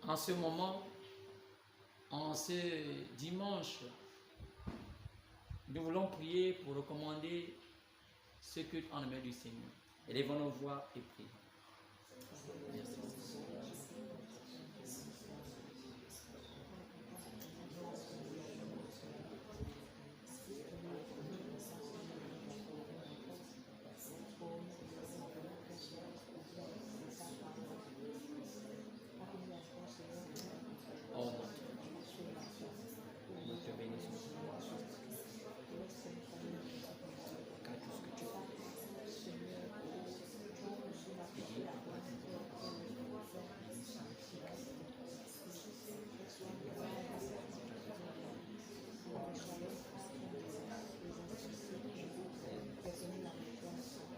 En ce moment, en ce dimanche, nous voulons prier pour recommander ce culte en la main du Seigneur. Élevons nos voix et prions. Merci.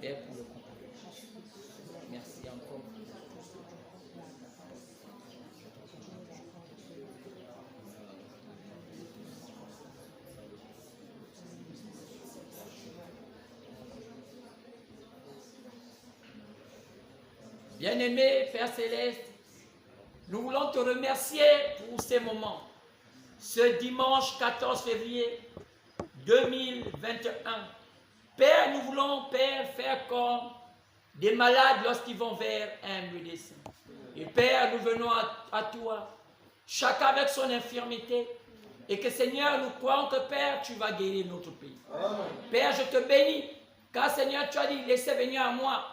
Père, pour le compagnon. Merci encore. Bien-aimé Père Céleste, nous voulons te remercier pour ces moments. Ce dimanche 14 février 2021. Père, nous voulons, Père, faire comme des malades lorsqu'ils vont vers un médecin. Et Père, nous venons à toi, chacun avec son infirmité, et que Seigneur, nous croyons que Père, tu vas guérir notre pays. Amen. Père, je te bénis, car Seigneur, tu as dit, laissez venir à moi,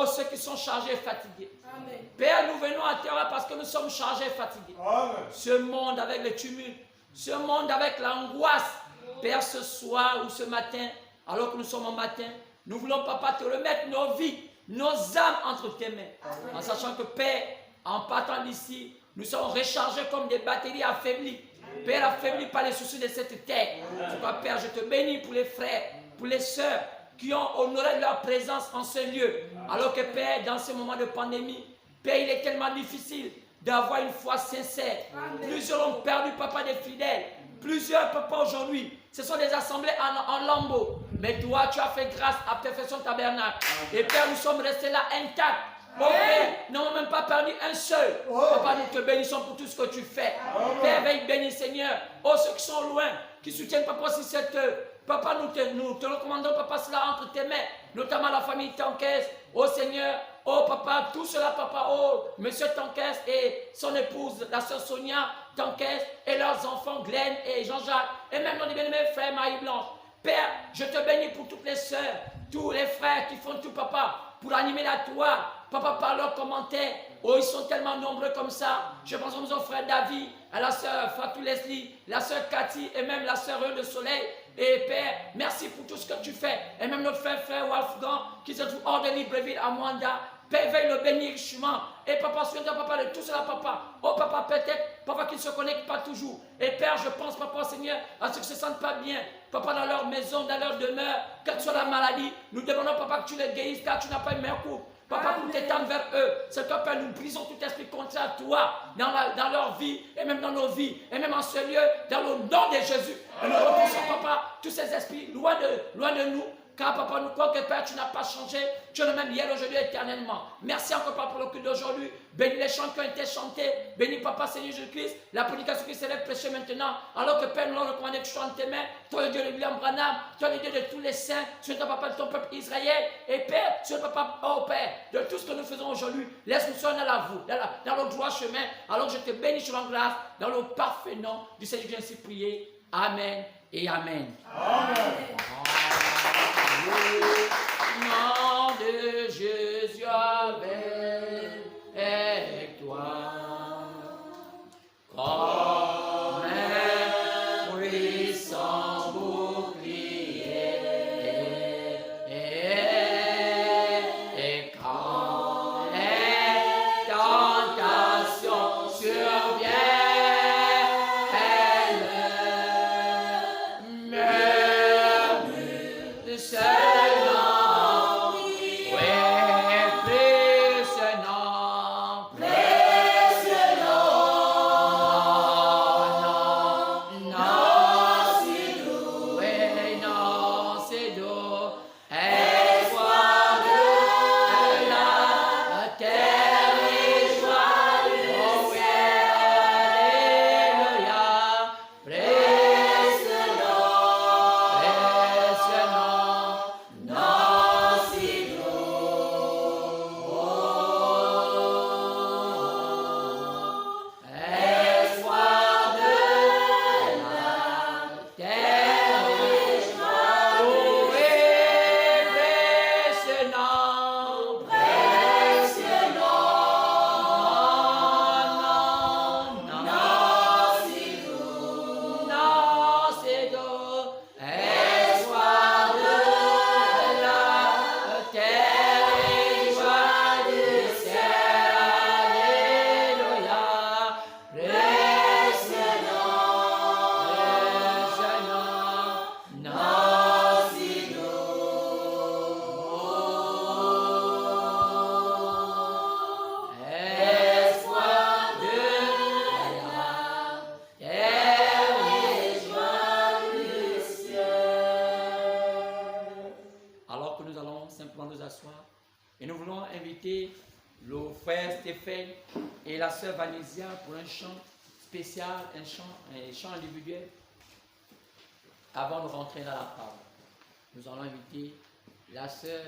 ceux qui sont chargés et fatigués. Amen. Père, nous venons à toi parce que nous sommes chargés et fatigués. Amen. Ce monde avec le tumulte, ce monde avec l'angoisse, Père, ce soir ou ce matin, alors que nous sommes au matin, nous voulons, Papa, te remettre nos vies, nos âmes entre tes mains. Amen. En sachant que, Père, en partant d'ici, nous sommes rechargés comme des batteries affaiblies. Amen. Père, affaiblis par les soucis de cette terre. C'est pourquoi, Père, je te bénis pour les frères, pour les sœurs qui ont honoré leur présence en ce lieu. Alors que, Père, dans ce moment de pandémie, Père, il est tellement difficile d'avoir une foi sincère. Amen. Plusieurs ont perdu, Papa, des fidèles. Plusieurs, Papa, aujourd'hui, ce sont des assemblées en lambeaux. Mais toi, tu as fait grâce à perfection tabernacle. Et Père, nous sommes restés là intacts. Oh Père, nous n'avons même pas perdu un seul. Papa, nous te bénissons pour tout ce que tu fais. Père, veille bénir, Seigneur. Oh, ceux qui sont loin, qui soutiennent, Papa, si cette heure. Papa, nous te recommandons, Papa, cela entre tes mains. Notamment la famille Tanquès. Oh Seigneur, oh Papa, tout cela, Papa, oh Monsieur Tanquès et son épouse, la sœur Sonia Tanquès, et leurs enfants, Glenn et Jean-Jacques, et même nos bien-aimés frères Marie-Blanche. Père, je te bénis pour toutes les sœurs, tous les frères qui font tout, Papa, pour animer la toi. Papa, par leurs commentaires, oh, ils sont tellement nombreux comme ça. Je pense à mon frère David, à la sœur Fatou Leslie, la sœur Cathy et même la sœur de Soleil. Et Père, merci pour tout ce que tu fais. Et même notre frère Wolfgang qui se trouve hors de Libreville à Mwanda. Père, veille le bénir richement. Et papa, souviens-toi, papa, de tout cela, papa. Oh, papa, peut-être, papa, qu'ils ne se connectent pas toujours. Et Père, je pense, papa, Seigneur, à ceux qui ne se sentent pas bien. Papa, dans leur maison, dans leur demeure, quelle que soit la maladie, nous demandons, papa, que tu les guérisses, car tu n'as pas une meilleure coupe. Papa, pour t'étendre vers eux, c'est toi, Père, nous brisons tout esprit contraire à toi, dans leur vie, et même dans nos vies, et même en ce lieu, dans le nom de Jésus. Et nous repoussons, papa, tous ces esprits loin de nous. Car papa, nous croyons que Père, tu n'as pas changé. Tu es le même hier, aujourd'hui, éternellement. Merci encore, papa, pour le culte d'aujourd'hui. Bénis les chants qui ont été chantés. Bénis, papa, Seigneur Jésus-Christ. La prédication qui s'élève prêchée maintenant. Alors que Père, nous l'avons recommandé, tu sois en tes mains. Toi, le Dieu de William Branham. Toi, le Dieu de tous les saints. Tu es le papa de ton peuple Israël. Et Père, tu es le papa, oh Père, de tout ce que nous faisons aujourd'hui. Laisse-nous soigner dans le droit chemin. Alors que je te bénis, je grâce, dans le parfait nom du Seigneur, je viens ainsi prier. Amen et Amen. Amen. Au nom de Jésus avec toi, comme un puissant bouclier, et quand les tentations surviennent, et nous voulons inviter le frère Stéphane et la sœur Vanessa pour un chant spécial, un chant individuel avant de rentrer dans la parole. Nous allons inviter la sœur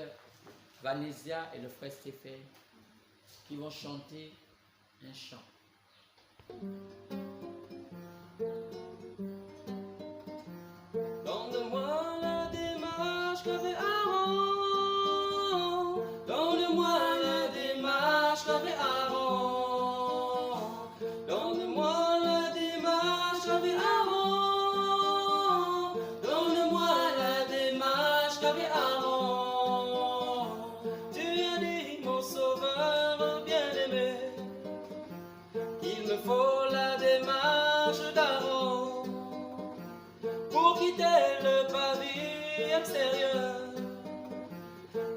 Vanessa et le frère Stéphane qui vont chanter un chant. Donne-moi la démarche qu'avait Aaron. Donne-moi la démarche qu'avait Aaron. Donne-moi la démarche qu'avait Aaron. Donne-moi la démarche qu'avait Aaron. Tu as dit, mon sauveur bien-aimé, qu'il me faut la démarche d'Aaron pour quitter le pavé extérieur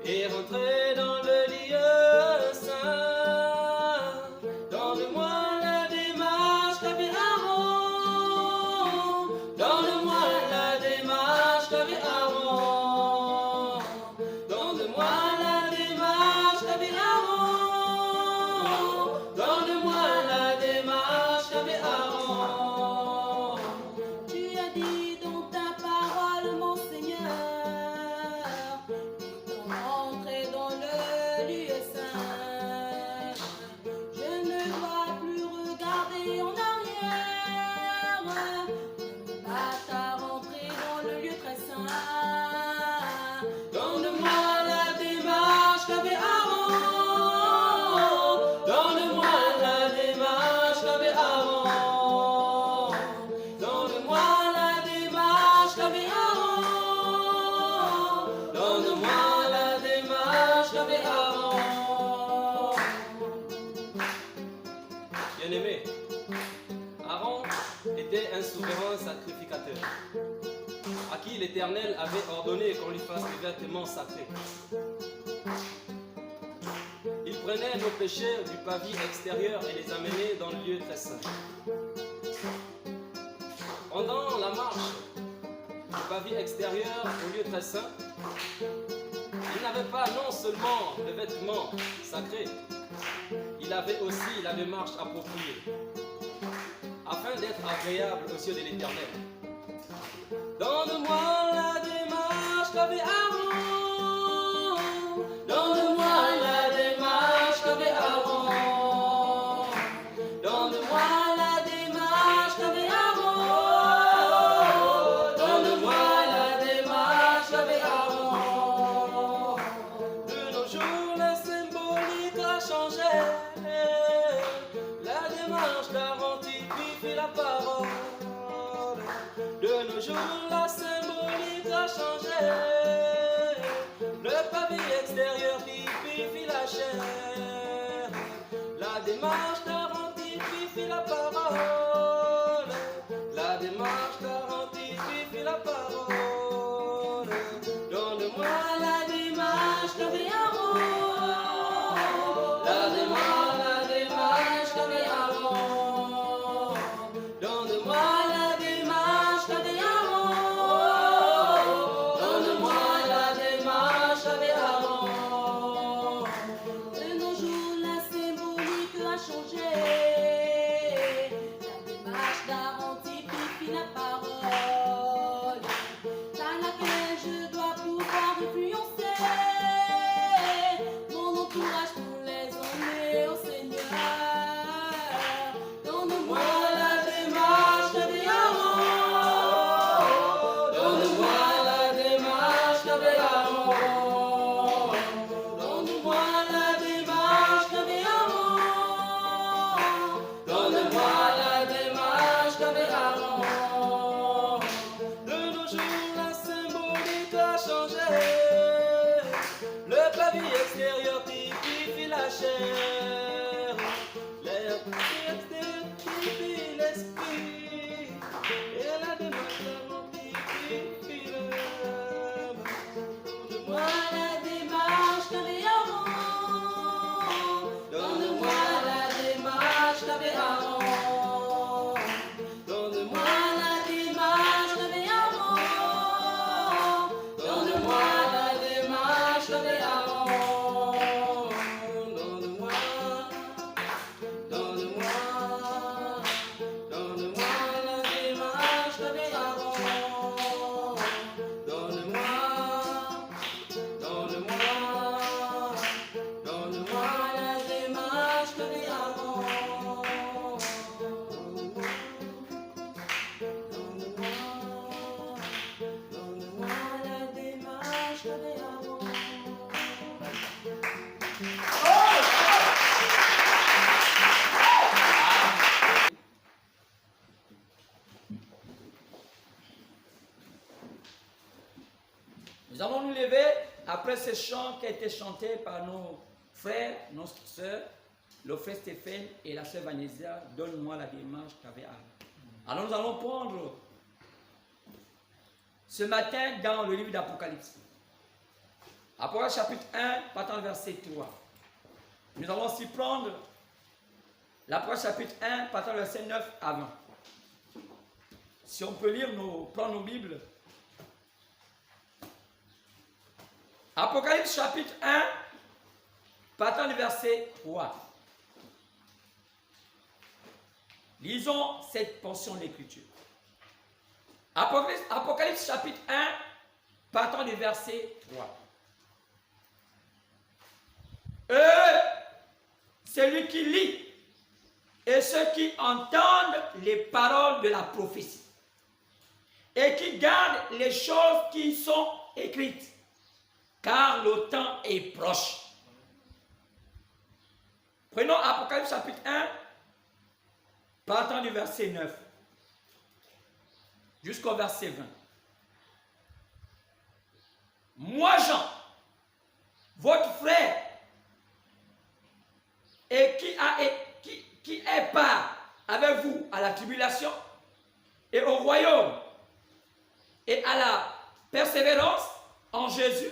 et rentrer dans le lieu saint. Donne-moi la démarche qu'avait Aaron. Donne-moi la démarche qu'avait Aaron. Donne-moi la démarche qu'avait Aaron. Donne-moi la démarche qu'avait Aaron. Tu as dit dans ta parole, mon Seigneur, qu'ils vont rentrer dans le lieu saint. sacrificateur, à qui l'Éternel avait ordonné qu'on lui fasse des vêtements sacrés. Il prenait nos péchés du pavis extérieur et les amenait dans le lieu très saint. Pendant la marche du pavis extérieur au lieu très saint, il n'avait pas non seulement le vêtement sacré, il avait aussi la démarche appropriée, afin d'être agréable aux yeux de l'Éternel. Donne-moi la démarche qu'avait Aaron. Donne-moi la démarche qu'avait Aaron. Donne-moi la démarche qu'avait Aaron. Donne-moi la démarche qu'avait Aaron. De nos jours, la symbolique a changé. La démarche d'Aaron typifie la parole. De nos jours, la symbolique a changé. Le pavé extérieur typifie la chair. La démarche d'Aaron typifie la parole. La démarche d'Aaron typifie la parole. Donne-moi la démarche qu'avait Aaron. La démarche qu'avait Aaron. Donne-moi la démarche qu'avait Aaron. Donne-moi la démarche qu'avait Aaron. De nos jours, la symbolique a changé. La démarche d'Aaron typifie la parole, par laquelle je dois pouvoir influencer mon entourage pour les emmener au Seigneur. Donne-moi la démarche qu'avait Aaron. Donne-moi la démarche qu'avait Aaron. Donne-moi la démarche qu'avait Aaron. Donne-moi la démarche qu'avait Aaron. De nos jours, la symbolique a changé. Le pavé extérieur typifie la chair. Le pavé extérieur typifie l'esprit. Et la démarche d'Aaron typifie l'âme. Donne-moi la démarche qu'avait Aaron. Donne-moi la démarche qu'avait Aaron. Donne-moi la démarche qu'avait Aaron. Donne-moi la démarche qu'avait Aaron. Donne-moi, donne-moi, donne-moi la démarche qu'avait Aaron. Donne-moi, donne-moi, donne-moi la démarche qu'avait Aaron. Donne-moi la démarche qu'avait Aaron. Nous allons nous lever après ce chant qui a été chanté par nos frères, nos sœurs, le frère Stéphane et la sœur Vanésia. Donne-moi la démarche qu'avait Aaron. Alors nous allons prendre ce matin dans le livre d'Apocalypse. Apocalypse chapitre 1, partant du verset 3. Nous allons aussi prendre l'Apocalypse chapitre 1, partant du verset 9 à 20. Si on peut lire, prendre nos Bibles. Apocalypse chapitre 1, partant du verset 3. Lisons cette portion d'écriture. Apocalypse chapitre 1, partant du verset 3. Celui qui lit et ceux qui entendent les paroles de la prophétie et qui gardent les choses qui sont écrites, car le temps est proche. Prenons Apocalypse chapitre 1, partant du verset 9 jusqu'au verset 20. Moi, Jean, votre frère, et qui est part avec vous à la tribulation et au royaume persévérance en Jésus,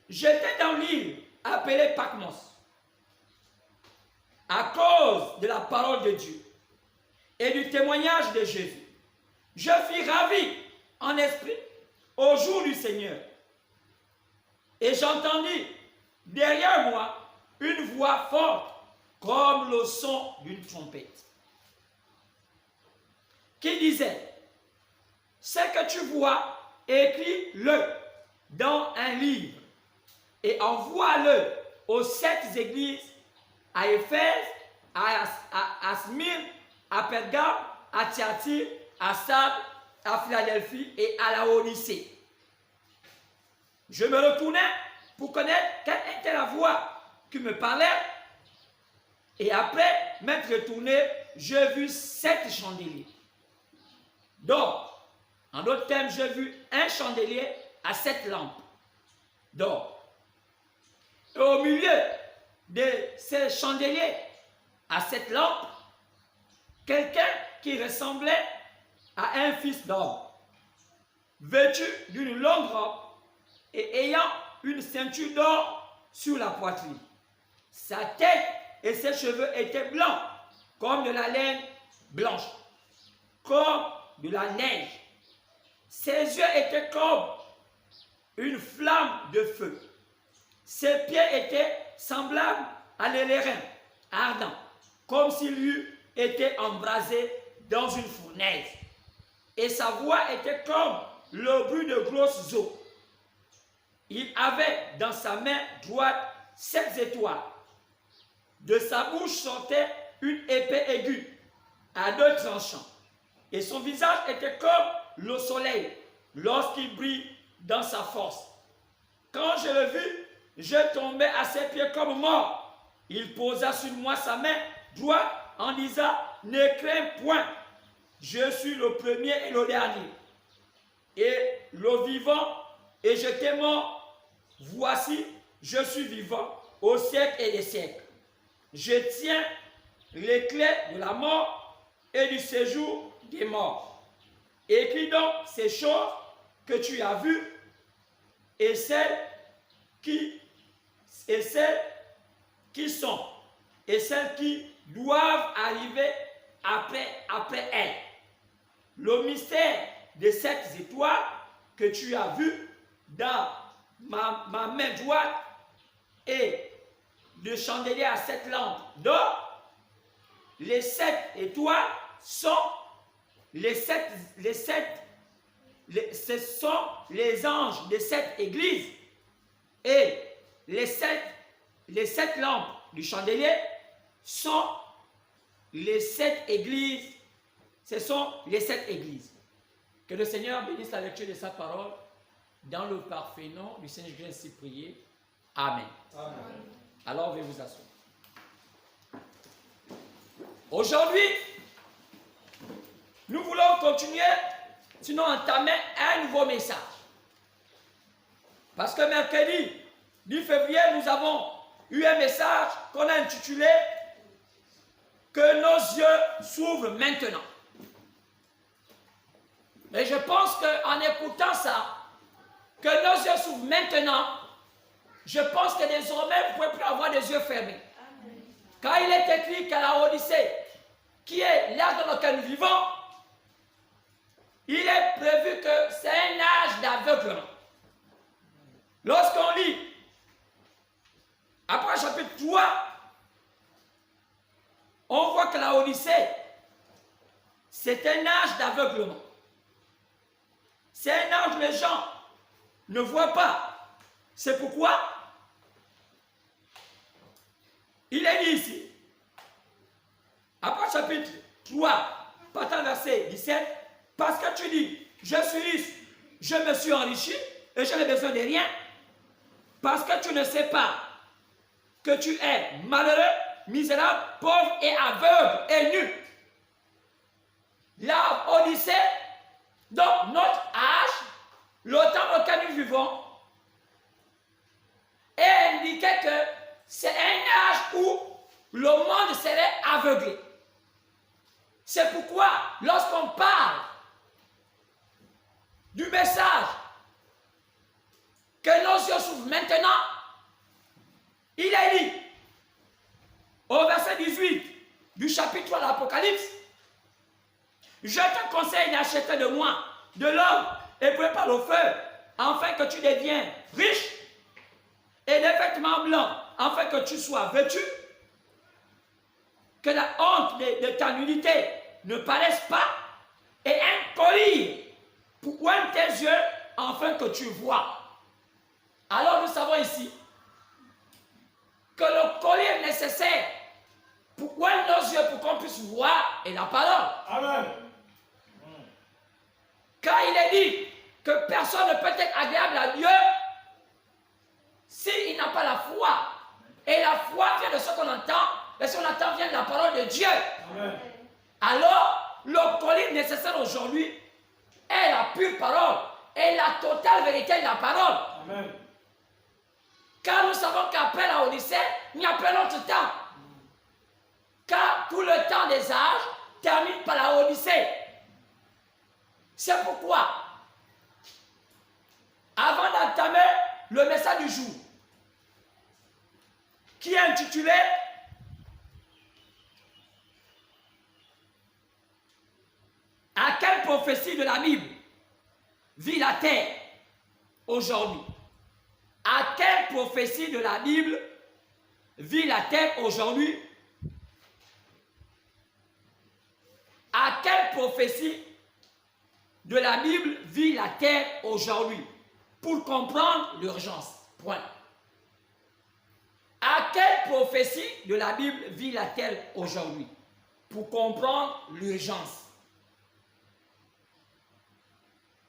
j'étais dans l'île appelée Patmos à cause de la parole de Dieu et du témoignage de Jésus. Je fus ravi en esprit au jour du Seigneur. Et j'entendis derrière moi une voix forte comme le son d'une trompette qui disait: ce que tu vois, écris-le dans un livre et envoie-le aux 7 églises, à Éphèse, à Smyrne, à Pergame, à Thyatire, à Sardes, à Philadelphie et à Laodicée. Je me retournai pour connaître quelle était la voix qui me parlait. Et après m'être retourné, j'ai vu 7 chandeliers. Donc, en d'autres termes, j'ai vu un chandelier à 7 lampes. Donc, et au milieu de ces chandeliers à 7 lampes, quelqu'un qui ressemblait à un fils d'homme, vêtu d'une longue robe et ayant une ceinture d'or sur la poitrine. Sa tête et ses cheveux étaient blancs, comme de la laine blanche, comme de la neige. Ses yeux étaient comme une flamme de feu. Ses pieds étaient semblables à l'élérin ardent, comme s'il eût été embrasé dans une fournaise. Et sa voix était comme le bruit de grosses eaux. Il avait dans sa main droite 7 étoiles. De sa bouche sortait une épée aiguë à 2 tranchants. Et son visage était comme le soleil lorsqu'il brille dans sa force. Quand je le vis, je tombai à ses pieds comme mort. Il posa sur moi sa main droite en disant: ne crains point, je suis le premier et le dernier, et le vivant, et je t'ai mort. Voici, je suis vivant au siècle et des siècles. Je tiens les clés de la mort et du séjour des morts. Écris donc ces choses que tu as vues et celles qui sont et celles qui doivent arriver après elles. Le mystère de 7 étoiles que tu as vues dans ma main droite et de chandelier à 7 lampes d'or, les 7 étoiles sont ce sont les anges des 7 églises, et les 7 lampes du chandelier sont les 7 églises. Ce sont les 7 églises. Que le Seigneur bénisse la lecture de sa parole dans le parfait nom du Seigneur. Je viens ainsi prier. Amen. Amen. Alors, veuillez vous asseoir. Aujourd'hui, nous voulons continuer, sinon entamer un nouveau message. Parce que mercredi 10 février, nous avons eu un message qu'on a intitulé « Que nos yeux s'ouvrent maintenant ». Mais je pense qu'en écoutant ça, que nos yeux s'ouvrent maintenant, je pense que désormais, vous ne pouvez plus avoir des yeux fermés. Amen. Quand il est écrit qu'à la Odyssée, qui est l'âge dans lequel nous vivons, il est prévu que c'est un âge d'aveuglement. Lorsqu'on lit, après chapitre 3, on voit que la Odyssée, c'est un âge d'aveuglement. C'est un âge où les gens ne voient pas. C'est pourquoi il est dit ici, après chapitre 3, partant verset 17, parce que tu dis, je suis riche, je me suis enrichi et je n'ai besoin de rien, parce que tu ne sais pas que tu es malheureux, misérable, pauvre et aveugle et nu. La Odyssée, donc notre âge, le temps dans lequel nous vivons, est indiqué que c'est un âge où le monde serait aveuglé. C'est pourquoi, lorsqu'on parle du message que nos yeux s'ouvrent maintenant, il est dit, au verset 18 du chapitre 3 de l'Apocalypse, je te conseille d'acheter de moi de l'or éprouvé par le feu, afin que tu deviennes riche, et des vêtements blancs, afin que tu sois vêtu, que la honte de ta nudité ne paraisse pas, et un collier pour oindre tes yeux, afin que tu vois. Alors nous savons ici que le collier nécessaire pour oindre nos yeux pour qu'on puisse voir est la parole. Amen. Car il est dit que personne ne peut être agréable à Dieu s'il n'a pas la foi. Et la foi vient de ce qu'on entend, et ce qu'on entend vient de la parole de Dieu. Amen. Alors, le collier nécessaire aujourd'hui est la pure parole et la totale vérité de la parole. Amen. Car nous savons qu'après la Odyssée, il n'y a pas d'autre temps. Car tout le temps des âges termine par la Odyssée. C'est pourquoi, avant d'entamer le message du jour, qui est intitulé « À quelle prophétie de la Bible vit la terre aujourd'hui ?» À quelle prophétie de la Bible vit la terre aujourd'hui? À quelle prophétie de la Bible vit la terre aujourd'hui? Pour comprendre l'urgence. Point. À quelle prophétie de la Bible vit la terre aujourd'hui? Pour comprendre l'urgence.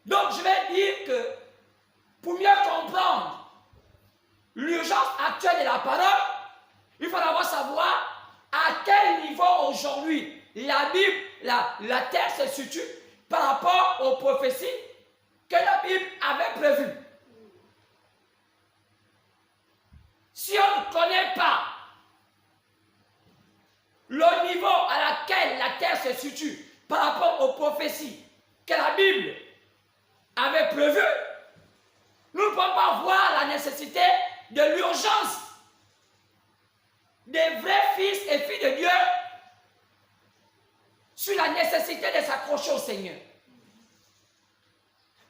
Donc je vais dire que pour mieux comprendre l'urgence actuelle de la parole, il faut d'abord savoir à quel niveau aujourd'hui la Bible, la terre se situe par rapport aux prophéties que la Bible avait prévues. Si on ne connaît pas le niveau à laquelle la terre se situe par rapport aux prophéties que la Bible avait prévues, nous ne pouvons pas voir la nécessité de l'urgence des vrais fils et filles de Dieu sur la nécessité de s'accrocher au Seigneur.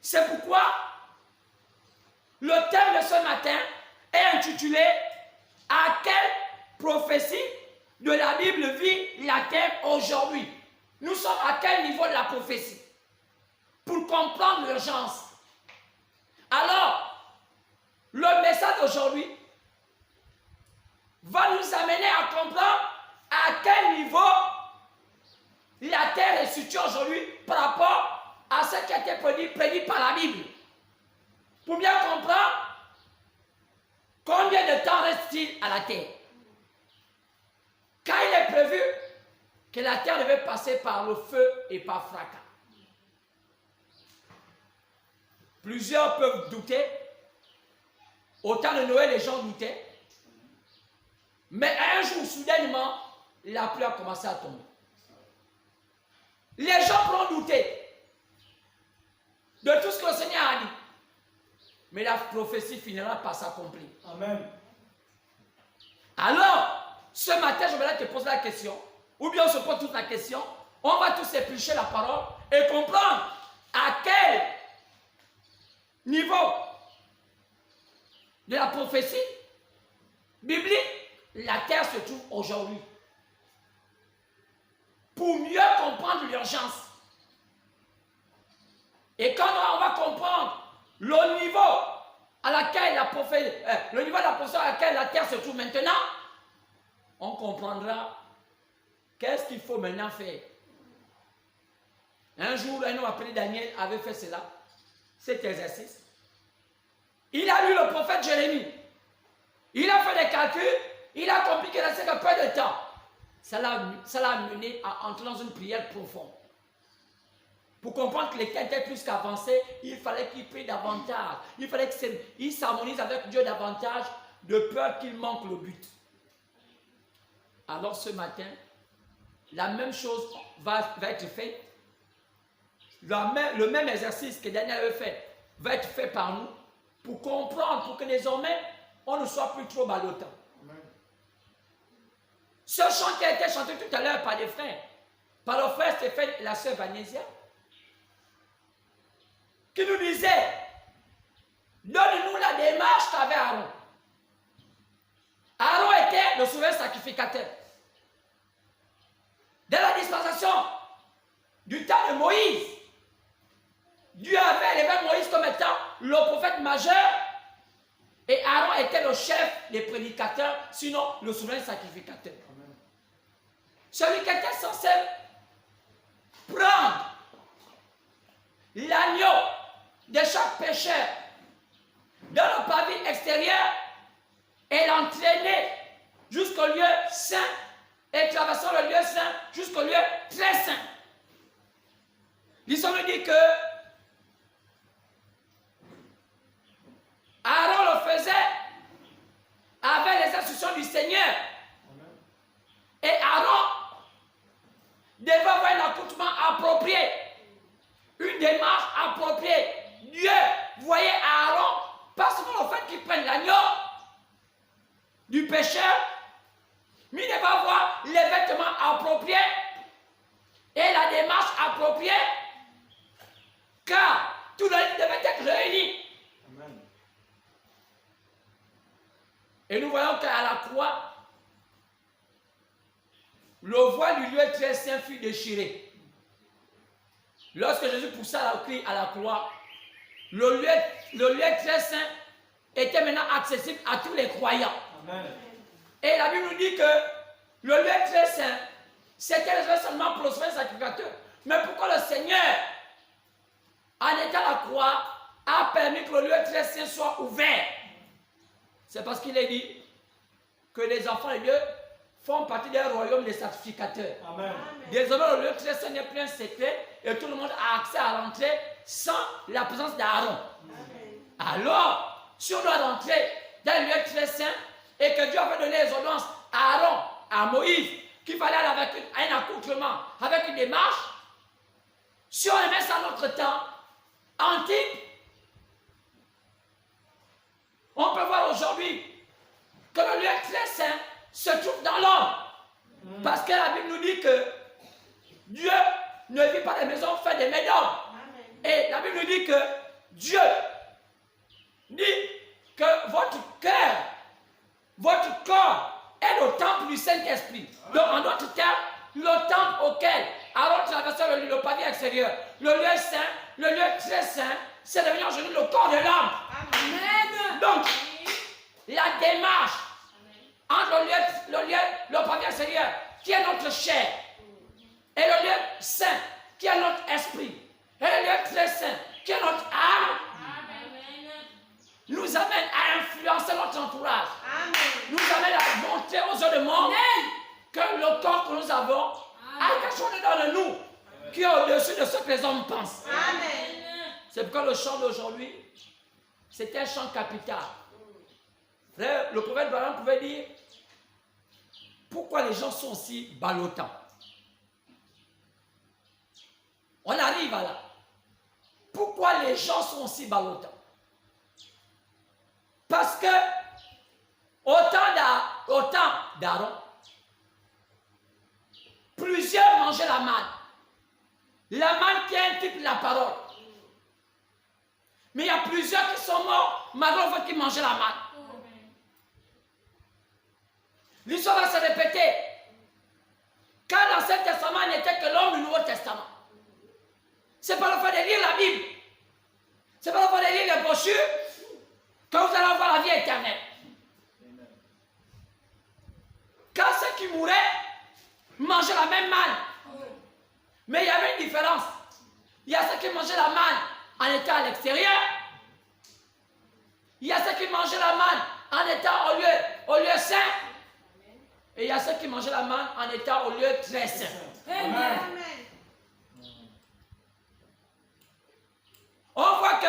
C'est pourquoi le thème de ce matin est intitulé « À quelle prophétie de la Bible vit la terre aujourd'hui ?» Nous sommes à quel niveau de la prophétie? Pour comprendre l'urgence. Alors, le message d'aujourd'hui va nous amener à comprendre à quel niveau la terre est située aujourd'hui par rapport à ce qui a été prédit par la Bible. Pour bien comprendre combien de temps reste-t-il à la terre. Car il est prévu que la terre devait passer par le feu et par fracas. Plusieurs peuvent douter. Au temps de Noël, les gens doutaient. Mais un jour, soudainement, la pluie a commencé à tomber. Les gens pourront douter de tout ce que le Seigneur a dit. Mais la prophétie finira par s'accomplir. Amen. Alors, ce matin, je vais te poser la question, ou bien on se pose toute la question, on va tous éplucher la parole et comprendre à quel niveau de la prophétie biblique la terre se trouve aujourd'hui. Pour mieux comprendre l'urgence. Et quand on va comprendre le niveau à laquelle la prophétie, le niveau de la prophétie à laquelle la terre se trouve maintenant, on comprendra qu'est-ce qu'il faut maintenant faire. Un jour, un homme appelé Daniel avait fait cela, cet exercice. Il a lu le prophète Jérémie. Il a fait des calculs. Il a compris qu'il restait que peu de temps. Ça l'a mené à entrer dans une prière profonde. Pour comprendre que les temps étaient plus qu'avancés, il fallait qu'il prie davantage. Il fallait qu'il s'harmonise avec Dieu davantage, de peur qu'il manque le but. Alors ce matin, la même chose va être faite. Le même exercice que Daniel avait fait va être fait par nous. pour comprendre, pour que désormais, on ne soit plus trop ballottant. Ce chant qui a été chanté tout à l'heure par les frères, par le frère Stéphane et la sœur Vanésia, qui nous disait, donne-nous la démarche qu'avait Aaron. Aaron était le souverain sacrificateur. Dans la dispensation du temps de Moïse, Dieu avait élevé Moïse comme étant le prophète majeur et Aaron était le chef des prédicateurs, sinon le souverain sacrificateur. Amen. Celui qui était censé prendre l'agneau de chaque pécheur dans le pavillon extérieur et l'entraîner jusqu'au lieu saint et traversant le lieu saint jusqu'au lieu très saint. L'histoire nous dit que Aaron le faisait avec les instructions du Seigneur. Et Aaron devait avoir un accoutrement approprié, une démarche appropriée. Dieu voyait Aaron, pas seulement le fait qu'il prenne l'agneau du pécheur, mais il devait avoir les vêtements appropriés et la démarche appropriée, car tout le monde devait être réuni. Amen. Et nous voyons qu'à la croix, le voile du lieu très saint fut déchiré. Lorsque Jésus poussa à la croix, le lieu très saint était maintenant accessible à tous les croyants. Amen. Et la Bible nous dit que le lieu très saint, c'était réservé seulement pour le souverain sacrificateur. Mais pourquoi le Seigneur, en étant à la croix, a permis que le lieu très saint soit ouvert? C'est parce qu'il est dit que les enfants de Dieu font partie d'un royaume des sacrificateurs. Amen. Désormais, le lieu très saint n'est plus un secret et tout le monde a accès à rentrer sans la présence d'Aaron. Alors, si on doit rentrer dans le lieu très saint et que Dieu avait donné les ordonnances à Aaron, à Moïse, qu'il fallait aller avec un accoutrement, avec une démarche, si on le met ça à notre temps antique, on peut voir aujourd'hui que le lieu très saint se trouve dans l'homme. Parce que la Bible nous dit que Dieu ne vit pas des maisons faites des mains d'hommes. Et la Bible nous dit que Dieu dit que votre cœur, votre corps est le temple du Saint-Esprit. Donc en d'autres termes, le temple auquel Aaron traversait le pavillon extérieur, le lieu saint, le lieu très saint, c'est devenu aujourd'hui le corps de l'homme. Amen. Donc, la démarche entre le pavillon extérieur, qui est notre chair, et le lieu saint, qui est notre esprit, et le lieu très saint, qui est notre âme, nous amène à influencer notre entourage. Amen. Nous amène à montrer aux autres du monde que le corps que nous avons a quelque chose dedans de nous qui est au-dessus de ce que les hommes pensent. Amen. C'est pourquoi le chant d'aujourd'hui, c'est un chant capital. Frère, le prophète Balaam pouvait dire pourquoi les gens sont si ballottants. On arrive à là. Pourquoi les gens sont si ballottants? Parce que au temps d'Aaron, plusieurs mangeaient la manne. La manne qui est un type de la parole. Mais il y a plusieurs qui sont morts malgré le fait qu'ils mangeaient la manne. L'histoire va se répéter. Car l'Ancien Testament n'était que l'homme du Nouveau Testament. C'est pas le fait de lire la Bible. C'est pas le fait de lire les brochures que vous allez avoir la vie éternelle. Quand ceux qui mouraient mangeaient la même manne. Mais il y avait une différence. Il y a ceux qui mangeaient la manne en étant à l'extérieur. Il y a ceux qui mangeaient la manne en étant au lieu saint. Et il y a ceux qui mangeaient la manne en étant au lieu très saint. Amen. On voit que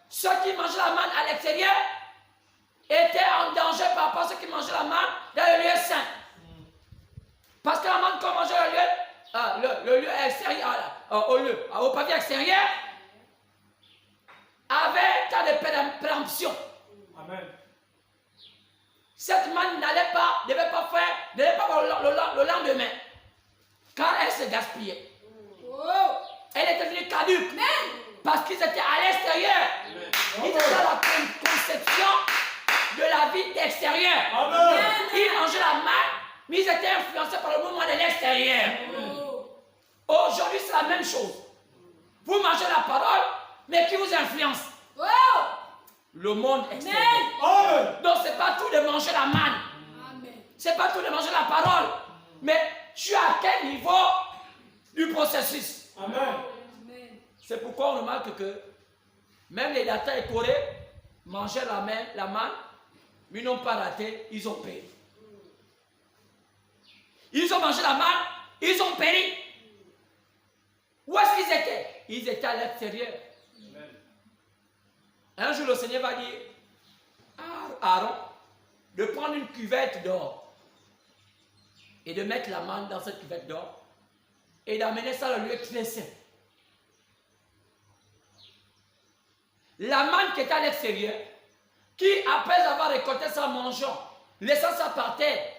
ceux qui mangeaient la manne à l'extérieur étaient en danger par rapport à ceux qui mangeaient la manne dans le lieu saint. Parce que la manne qu'on mangeait le lieu extérieur, au pavillon extérieur, avait un temps de préemption. Amen. Cette manne n'allait pas le lendemain, car elle se gaspillait. Elle était devenue caduque, parce qu'ils étaient à l'extérieur. Ils étaient dans la conception de la vie extérieure. Ils mangeaient la manne, mais ils étaient influencés par le mouvement de l'extérieur. Aujourd'hui, c'est la même chose. Vous mangez la parole, mais qui vous influence? Le monde extérieur. Donc, ce n'est pas tout de manger la manne. Ce n'est pas tout de manger la parole. Mais tu es à quel niveau du processus? Amen. C'est pourquoi on remarque que même les Datans et Corée mangeaient la manne, mais ils n'ont pas raté, ils ont péri. Ils ont mangé la manne, ils ont péri. Où est-ce qu'ils étaient? Ils étaient à l'extérieur. Un jour, le Seigneur va dire à Aaron de prendre une cuvette d'or et de mettre la manne dans cette cuvette d'or et d'amener ça dans le lieu très saint. La manne qui était à l'extérieur, qui après avoir récolté ça en mangeant, laissant ça par terre,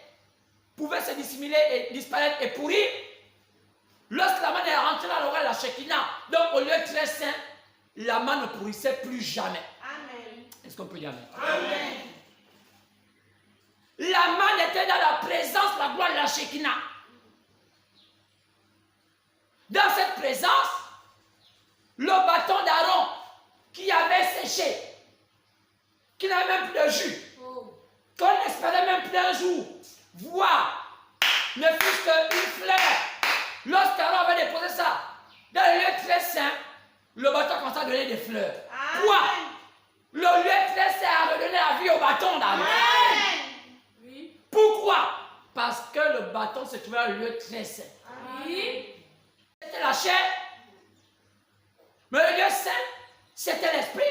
pouvait se dissimuler et disparaître et pourrir. Lorsque la manne est rentrée dans l'oreille de la Shekinah, donc au lieu très saint, la manne ne pourrissait plus jamais. Amen. Est-ce qu'on peut dire amen? Amen. La manne était dans la présence de la gloire de la Shekinah. Dans cette présence, le bâton d'Aaron qui avait séché, qui n'avait même plus de jus, qu'on espérait même plus un jour voir, ne fût-ce qu'une fleur. Lorsqu'Aaron avait déposé ça dans le lieu très saint, le bâton commença à donner des fleurs. Quoi? Le lieu très saint a redonné la vie au bâton d'Aaron. Pourquoi? Parce que le bâton se trouvait dans le lieu très saint. C'était la chair, mais le lieu saint, c'était l'esprit.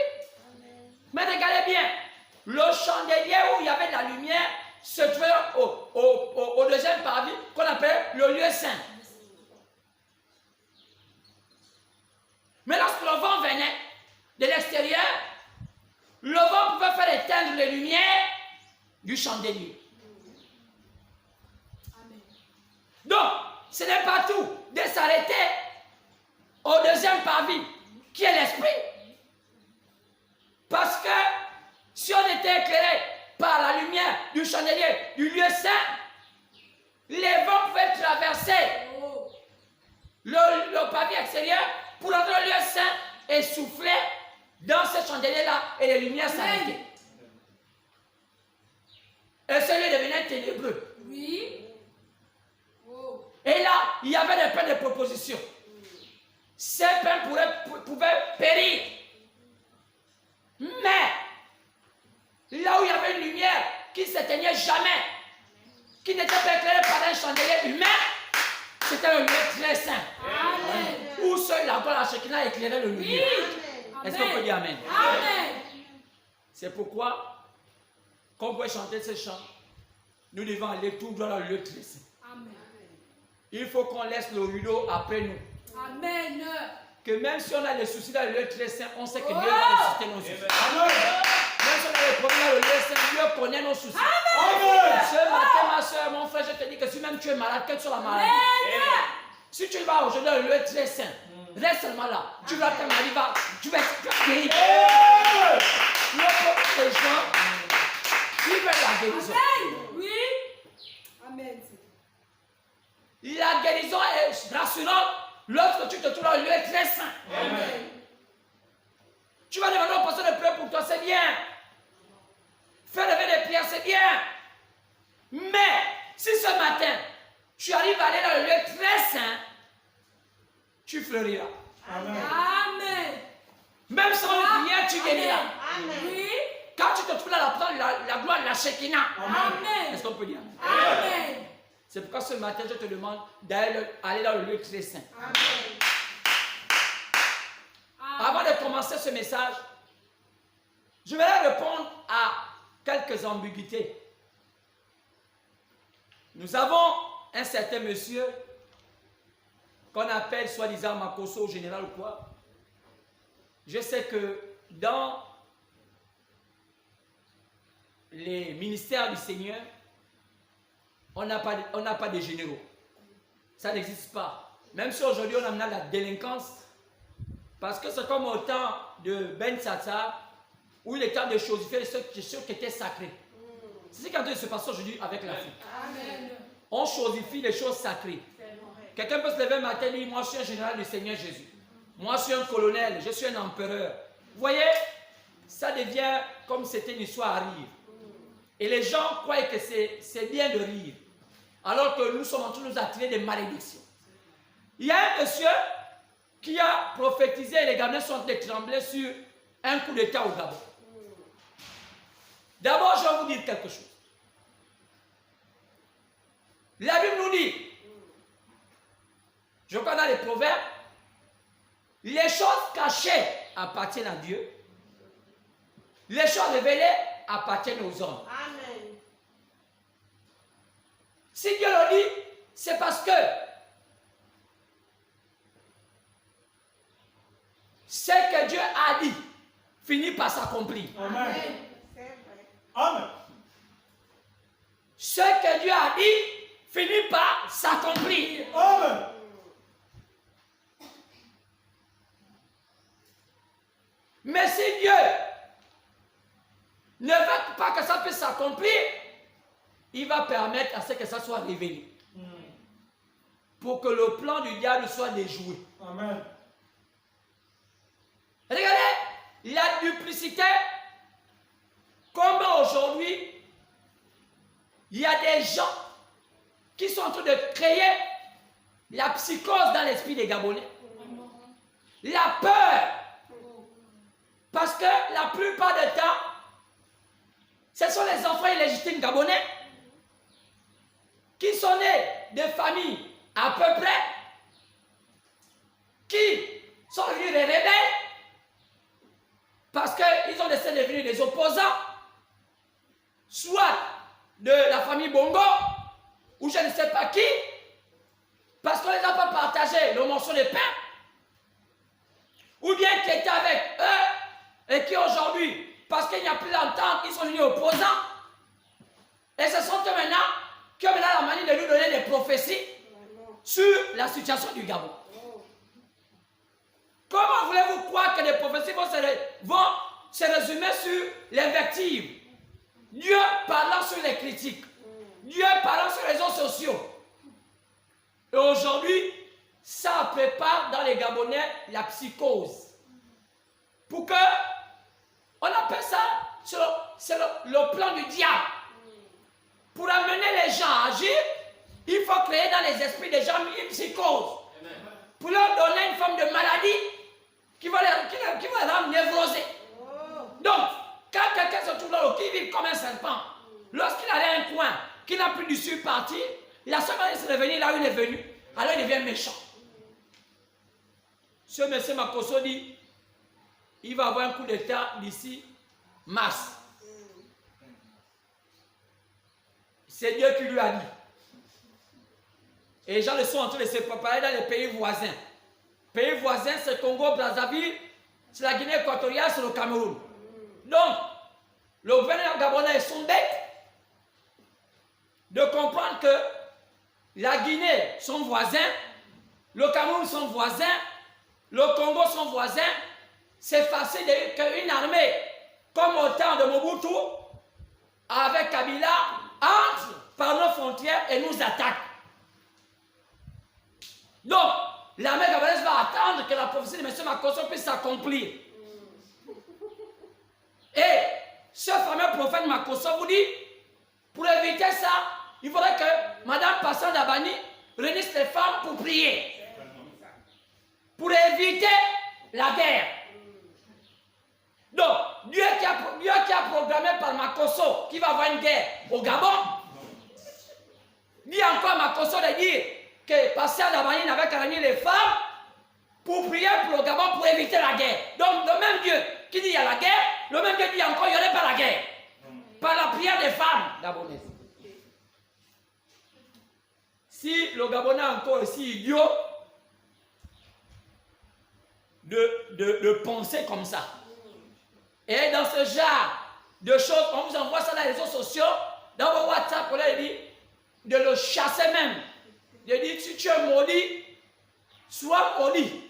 Mais regardez bien, le chandelier où il y avait de la lumière se trouvait au deuxième parvis qu'on appelle le lieu saint. Mais lorsque le vent venait de l'extérieur, le vent pouvait faire éteindre les lumières du chandelier. Donc, ce n'est pas tout de s'arrêter au deuxième parvis, qui est l'esprit. Parce que si on était éclairé par la lumière du chandelier du lieu saint, les vents pouvaient traverser le pavé extérieur pour entrer dans le lieu saint et souffler dans ce chandelier-là et les lumières s'arrêtaient. Et ce lieu devenait ténébreux. Et là, il y avait des pains de proposition. Ces pains pouvaient périr. Mais, là où il y avait une lumière qui ne s'éteignait jamais, qui n'était pas éclairée par un chandelier humain, c'était un lieu très saint. Où seul la gloire de la Shekinah éclairait le lieu. Est-ce qu'on peut dire amen? C'est pourquoi, quand vous pouvez chanter ce chant, nous devons aller tout droit dans le lieu très saint. Il faut qu'on laisse le rideau après nous. Que même si on a des soucis dans le lieu très saint, on sait que Dieu va ressusciter nos soucis. Même si on a des problèmes dans le lieu saint, Dieu connaît nos soucis. Ce matin, ma soeur, mon frère, je te dis que si même tu es malade, quelle que soit la maladie, si tu vas aujourd'hui dans le lieu très saint, reste seulement là. Tu vas ta maladie, tu vas être guéri. Le problème des gens, ils veulent la guérison. La guérison est rassurante lorsque tu te trouves dans le lieu très saint. Tu vas demander au pasteur de prier pour toi, c'est bien. Faire lever des prières, c'est bien. Mais si ce matin, tu arrives à aller dans le lieu très saint, tu fleuriras. Même sans une prière, tu guériras. Quand tu te trouves dans la gloire de la Shekinah. Est-ce qu'on peut dire? C'est pourquoi ce matin, je te demande d'aller dans le lieu très saint. Avant de commencer ce message, je vais répondre à quelques ambiguïtés. Nous avons un certain monsieur qu'on appelle soi-disant Makoso au général ou quoi. Je sais que dans les ministères du Seigneur, on n'a pas de généraux. Ça n'existe pas. Même si aujourd'hui on a la délinquance, parce que c'est comme au temps de Ben Sata, où il est temps de chosifier ceux qui étaient sacrés. C'est ce qui est en train de se passer aujourd'hui avec l'Afrique. On chosifie les choses sacrées. Quelqu'un peut se lever un matin et dire, moi je suis un général du Seigneur Jésus. Moi je suis un colonel, je suis un empereur. Vous voyez, ça devient comme c'était une histoire à rire. Et les gens croient que c'est bien de rire. Alors que nous sommes en train de nous attirer des malédictions. Il y a un monsieur qui a prophétisé et les Gabonais sont tremblés sur un coup d'État au Gabon. D'abord, je vais vous dire quelque chose. La Bible nous dit, je crois dans les proverbes, les choses cachées appartiennent à Dieu, les choses révélées appartiennent aux hommes. Amen. Si Dieu le dit, c'est parce que ce que Dieu a dit finit par s'accomplir. Amen. C'est vrai. Amen. Ce que Dieu a dit finit par s'accomplir. Amen. Mais si Dieu ne veut pas que ça puisse s'accomplir, il va permettre à ce que ça soit révélé. Pour que le plan du diable soit déjoué. Amen. Regardez la duplicité. Comment aujourd'hui, il y a des gens qui sont en train de créer la psychose dans l'esprit des Gabonais. La peur. Parce que la plupart du temps, ce sont les enfants illégitimes gabonais qui sont nés de familles à peu près, qui sont devenus des rebelles parce qu'ils ont décidé de devenir des opposants, soit de la famille Bongo, ou je ne sais pas qui, parce qu'on ne les a pas partagé le morceau de pain, ou bien qui étaient avec eux, et qui aujourd'hui, parce qu'il n'y a plus d'entente, ils sont devenus opposants, et ce sont eux maintenant qui ont maintenant la manière de nous donner des prophéties sur la situation du Gabon. Comment voulez-vous croire que les prophéties vont se résumer sur l'invective? Dieu parlant sur les critiques, Dieu parlant sur les réseaux sociaux. Et aujourd'hui, ça prépare dans les Gabonais la psychose. Pour que, on appelle ça, c'est le plan du diable. Pour amener les gens à agir, il faut créer dans les esprits des gens une psychose. Pour leur donner une forme de maladie qui va les rendre névrosés. Donc, quand quelqu'un se trouve dans le qui vit comme un serpent, lorsqu'il allait à un coin, qu'il n'a plus d'issue partir, la seule manière c'est de venir là où il est venu, alors il devient méchant. Ce monsieur Makosso dit, il va avoir un coup d'état d'ici mars. C'est Dieu qui lui a dit. Et les gens le sont en train de se préparer dans les pays voisins. Pays voisins, c'est Congo, Brazzaville, c'est la Guinée équatoriale, c'est le Cameroun. Donc, le gouvernement gabonais sont bêtes de comprendre que la Guinée, son voisin, le Cameroun, son voisin, le Congo, son voisin. C'est facile qu'une armée, comme au temps de Mobutu, avec Kabila, entre par nos frontières et nous attaque. Donc, l'armée gabonaise va attendre que la prophétie de M. Makosso puisse s'accomplir. Et ce fameux prophète Makosso vous dit, pour éviter ça, il faudrait que Mme Passan Dabani réunisse les femmes pour prier. Pour éviter la guerre. Donc, Dieu qui a programmé par Makosso qui va avoir une guerre au Gabon, dit encore à Makosso de dire que Pascal Dabani n'avait qu'à réunir les femmes pour prier pour le Gabon pour éviter la guerre. Donc, le même Dieu qui dit il y a la guerre, le même Dieu dit encore il n'y aurait pas la guerre. Par la prière des femmes gabonaises. Si le Gabonais est encore aussi idiot de penser comme ça, Et dans ce genre de choses, on vous envoie ça dans les réseaux sociaux, dans vos WhatsApp, on leur dit de le chasser même. De dire, si tu es maudit, sois maudit.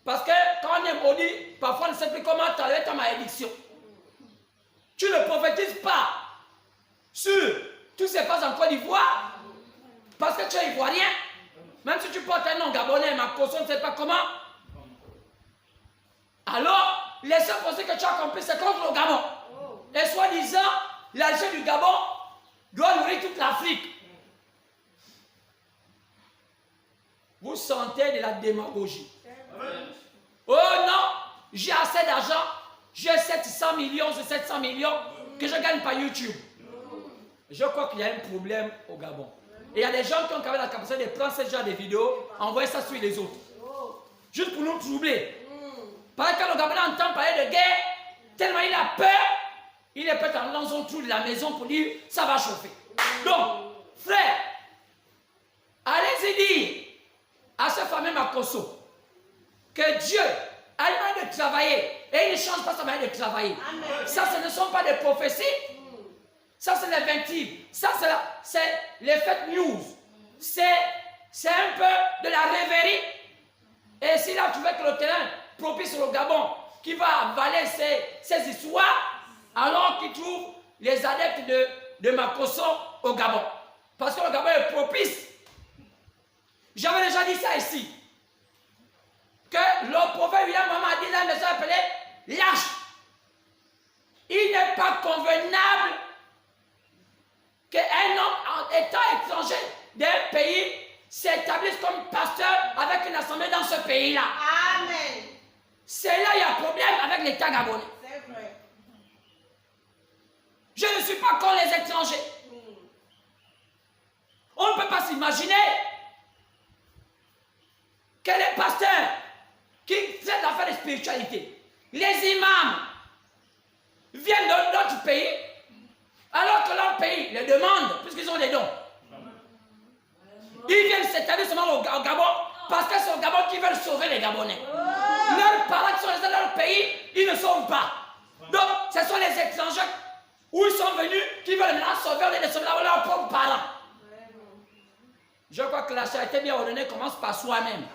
Parce que quand on est maudit, parfois on ne sait plus comment t'enlever ta malédiction. Tu ne prophétises pas sur tout ce qui se passe en Côte d'Ivoire, parce que tu es ivoirien. Même si tu portes un nom gabonais, ma caution ne sait pas comment. Alors, laissez penser que tu as compris, c'est contre le Gabon. Et soi-disant, la richesse du Gabon doit nourrir toute l'Afrique. Vous sentez de la démagogie. Oh non, j'ai assez d'argent, j'ai 700 millions sur 700 millions que je gagne par YouTube. Je crois qu'il y a un problème au Gabon. Et il y a des gens qui ont quand même la capacité de prendre ce genre de vidéos, envoyer ça sur les autres. Juste pour nous troubler. Parce que quand le Gabonais entend parler de guerre, tellement il a peur, il est peut-être dans un trou de la maison pour dire ça va chauffer. Donc, frère, allez-y dire à ce fameux Makosso que Dieu a une manière de travailler et il ne change pas sa manière de travailler. Amen. Ça, ce ne sont pas des prophéties. Ça, c'est l'inventive. Ça, c'est les fake news. C'est un peu de la rêverie. Et si là, tu veux que le terrain propice au Gabon, qui va avaler ces histoires, alors qu'il trouve les adeptes de Makosso au Gabon. Parce que le Gabon est propice. J'avais déjà dit ça ici. Que le prophète William Maman a dit dans un message appelé lâche. Il n'est pas convenable qu'un homme étant étranger d'un pays s'établisse comme pasteur avec une assemblée dans ce pays-là. Amen. C'est là qu'il y a un problème avec l'État gabonais. C'est vrai. Je ne suis pas contre les étrangers. On ne peut pas s'imaginer que les pasteurs qui traitent d'affaires de spiritualité, les imams, viennent d'autres pays, alors que leur pays les demande, puisqu'ils ont des dons. Ils viennent s'établir seulement au Gabon, parce que c'est au Gabon qu'ils veulent sauver les Gabonais. Leurs parents qui sont restés dans leur pays, ils ne sauvent pas. Donc, ce sont les étrangers où ils sont venus qui veulent maintenant sauver leurs propres parents. Je crois que la charité bien ordonnée commence par soi-même.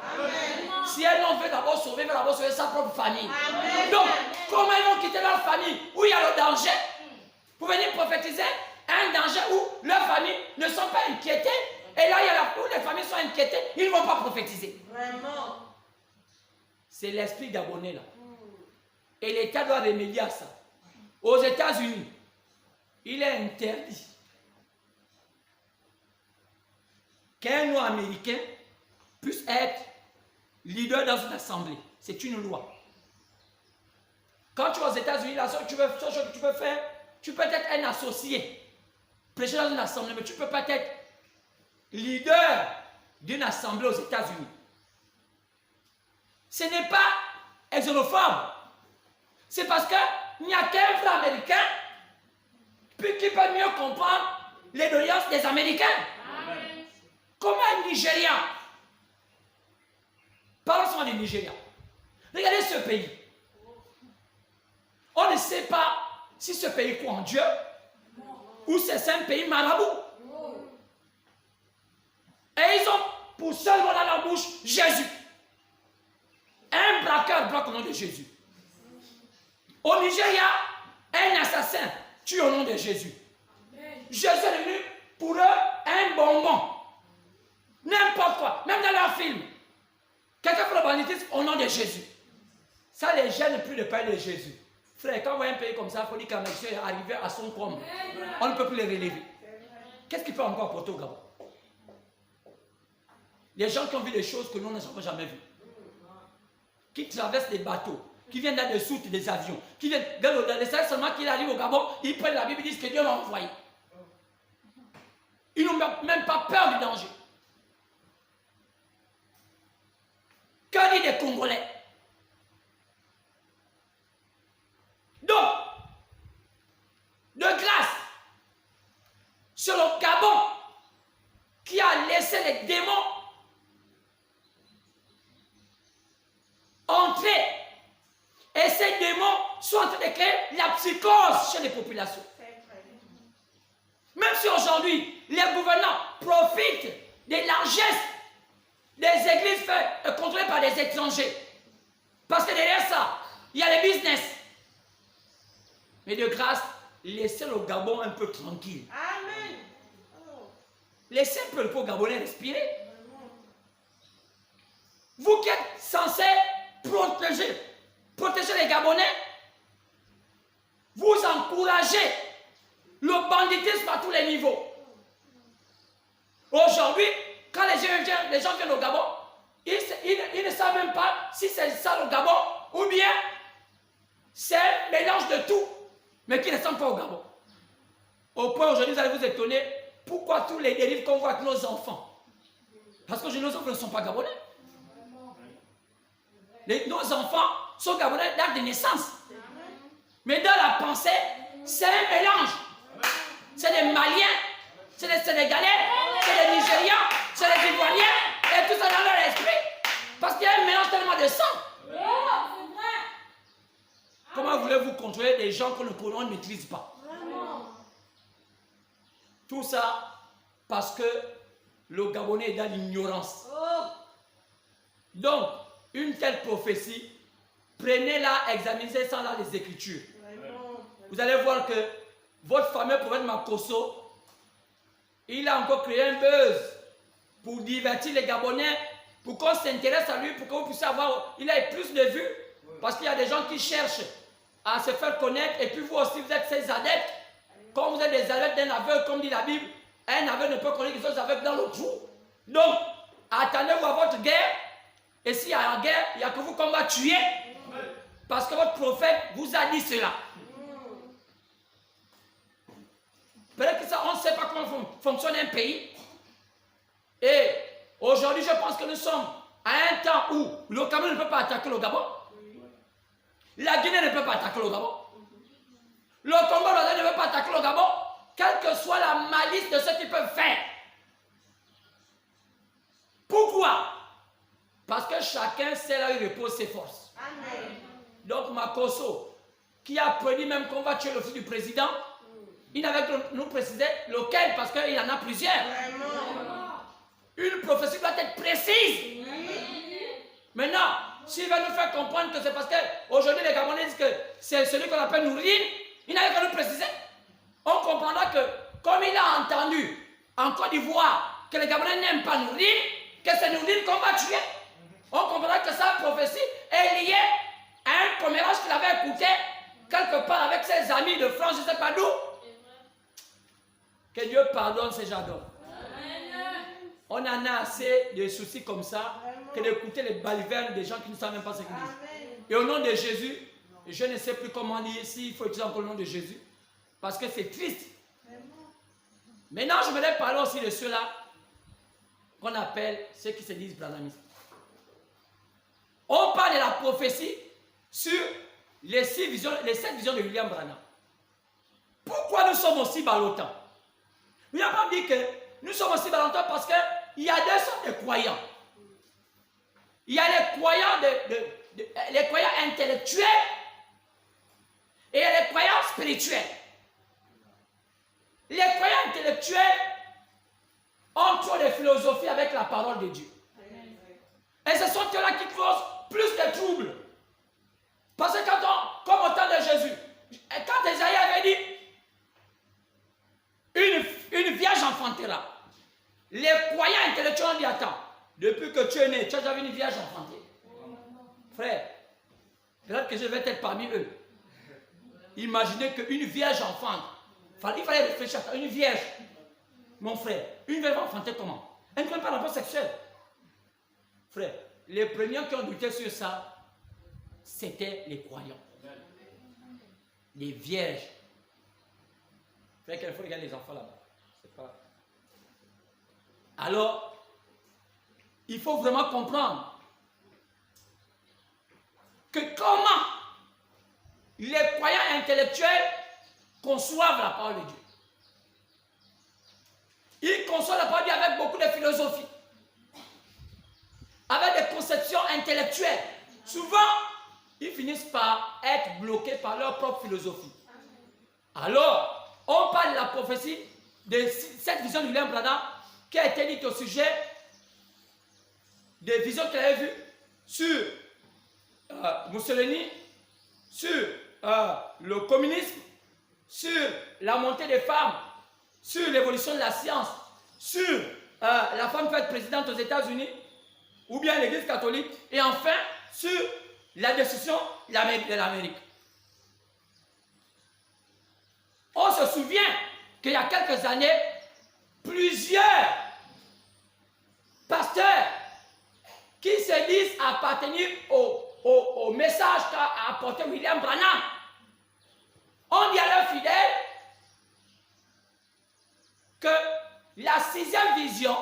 Si un homme veut d'abord sauver sa propre famille. Amen. Donc, comment ils vont quitter leur famille où il y a le danger pour venir prophétiser un danger où leurs familles ne sont pas inquiétées et là où les familles sont inquiétées, ils ne vont pas prophétiser. Vraiment. C'est l'esprit gabonais là. Et l'État doit remédier à ça. Aux États-Unis, il est interdit qu'un noir américain puisse être leader dans une assemblée. C'est une loi. Quand tu vas aux États-Unis, la seule chose que tu peux faire, tu peux être un associé, prêcher dans une assemblée, mais tu ne peux pas être leader d'une assemblée aux États-Unis. Ce n'est pas xénophobe. C'est parce qu'il n'y a qu'un frère américain qui peut mieux comprendre les doléances des Américains. Amen. Comment un Nigérian, parlons seulement du Nigeria. Regardez ce pays. On ne sait pas si ce pays croit en Dieu ou c'est un pays marabout. Et ils ont pour seul mot dans leur bouche Jésus. Un braqueur bloque au nom de Jésus. Au Nigeria, un assassin tue au nom de Jésus. Jésus est devenu pour eux un bonbon. N'importe quoi, même dans leurs films. Quelqu'un fait le banditisme au nom de Jésus. Ça les gêne plus de parler de Jésus. Frère, quand on voit un pays comme ça, il faut dire qu'un monsieur est arrivé à son comble. On ne peut plus les relever. Qu'est-ce qu'il peut encore apporter au Gabon? Les gens qui ont vu des choses que nous n'avons jamais vues. Qui traversent des bateaux, qui viennent dans des soutes des avions, qui viennent dans les salles seulement qu'ils arrivent au Gabon, ils prennent la Bible et disent que Dieu m'a envoyé. Ils n'ont même pas peur du danger. Que dit des Congolais? Donc, de grâce, sur le Gabon, qui a laissé les démons entrer, et ces démons sont en train de créer force chez les populations. Même si aujourd'hui, les gouvernants profitent des largesses des églises contrôlées par des étrangers. Parce que derrière ça, il y a les business. Mais de grâce, laissez le Gabon un peu tranquille. Amen. Laissez un peu le peuple gabonais respirer. Vous qui êtes censés protéger les Gabonais, vous encouragez le banditisme à tous les niveaux. Aujourd'hui, quand les gens viennent au Gabon, ils ne savent même pas si c'est ça le Gabon ou bien c'est un mélange de tout, mais qui ne ressemble pas au Gabon. Au point aujourd'hui, vous allez vous étonner pourquoi tous les dérives qu'on voit avec nos enfants. Parce que nos enfants ne sont pas gabonais. Nos enfants sont gabonais d'acte de naissance. Mais dans la pensée, c'est un mélange. C'est des Maliens, c'est des Sénégalais, c'est des Nigérians, c'est des Ivoiriens, et tout ça dans leur esprit. Parce qu'il y a un mélange tellement de sang. Comment voulez-vous contrôler des gens que on ne maîtrise pas? Tout ça parce que le Gabonais est dans l'ignorance. Donc, une telle prophétie, prenez-la, examinez sans la les Écritures. Vous allez voir que votre fameux prophète Makosso, il a encore créé un buzz pour divertir les Gabonais, pour qu'on s'intéresse à lui, pour que vous puissiez avoir, il a plus de vues, parce qu'il y a des gens qui cherchent à se faire connaître, et puis vous aussi, vous êtes ces adeptes. Comme vous êtes des adeptes d'un aveugle, comme dit la Bible, un aveugle ne peut connaître les autres aveugles dans le trou. Donc, attendez-vous à votre guerre, et s'il y a la guerre, il n'y a que vous qu'on va tuer, parce que votre prophète vous a dit cela. Peut-être que ça, on ne sait pas comment fonctionne un pays. Et aujourd'hui, je pense que nous sommes à un temps où le Cameroun ne peut pas attaquer le Gabon. La Guinée ne peut pas attaquer le Gabon. Le Congo ne peut pas attaquer le Gabon, quelle que soit la malice de ce qu'ils peuvent faire. Pourquoi? Parce que chacun sait là où il repose ses forces. Amen. Donc Makosso, qui a prédit même qu'on va tuer le fils du président, il n'avait que nous préciser lequel, parce qu'il y en a plusieurs. Une prophétie doit être précise. Maintenant, s'il va nous faire comprendre que c'est parce qu'aujourd'hui les Gabonais disent que c'est celui qu'on appelle Nourine, il n'avait qu'à nous préciser. On comprendra que, comme il a entendu en Côte d'Ivoire que les Gabonais n'aiment pas Nourine, que c'est Nourine qu'on va tuer, on comprendra que sa prophétie est liée à un commérage qu'il avait écouté quelque part avec ses amis de France, je ne sais pas d'où. Que Dieu pardonne ces gens d'hommes. On en a assez de soucis comme ça que d'écouter les balivernes des gens qui ne savent même pas ce qu'ils disent. Et au nom de Jésus, je ne sais plus comment dire ici, il faut utiliser encore le nom de Jésus, parce que c'est triste. Maintenant, je voudrais parler aussi de ceux-là qu'on appelle ceux qui se disent branhamistes. On parle de la prophétie sur les 7 visions de William Branham. Pourquoi nous sommes aussi ballotants? William Branham dit que nous sommes aussi ballotants parce qu'il y a deux sortes de croyants. Il y a les croyants, les croyants intellectuels et les croyants spirituels. Les croyants intellectuels ont trop de philosophie avec la parole de Dieu. Et ce sont eux-là qui causent plus de troubles. Parce que comme au temps de Jésus, quand Esaïe avait dit une vierge enfantera, les croyants intellectuels ont dit attends, depuis que tu es né, tu as déjà vu une vierge enfantée. Frère, peut-être que je vais être parmi eux. Imaginez qu'une vierge enfante, il fallait réfléchir à ça, une vierge. Mon frère, une vierge enfantée comment? Elle ne connaît pas rapport sexuel. Frère, les premiers qui ont douté sur ça, c'était les croyants. Les vierges. Frère, qu'il faut regarder les enfants là-bas. C'est pas... Alors, il faut vraiment comprendre que comment les croyants intellectuels conçoivent la parole de Dieu. Ils conçoivent la parole de Dieu avec beaucoup de philosophie, avec des conceptions intellectuelles. Souvent, ils finissent par être bloqués par leur propre philosophie. Alors, on parle de la prophétie de cette vision de William Branham qui a été dite au sujet des visions qu'il avait vues sur Mussolini, sur le communisme, sur la montée des femmes, sur l'évolution de la science, sur la femme faite présidente aux États-Unis, ou bien l'Église catholique, et enfin sur la destruction de l'Amérique. On se souvient qu'il y a quelques années, plusieurs pasteurs qui se disent appartenir au message qu'a apporté William Branham ont dit à leurs fidèles que la 6e vision,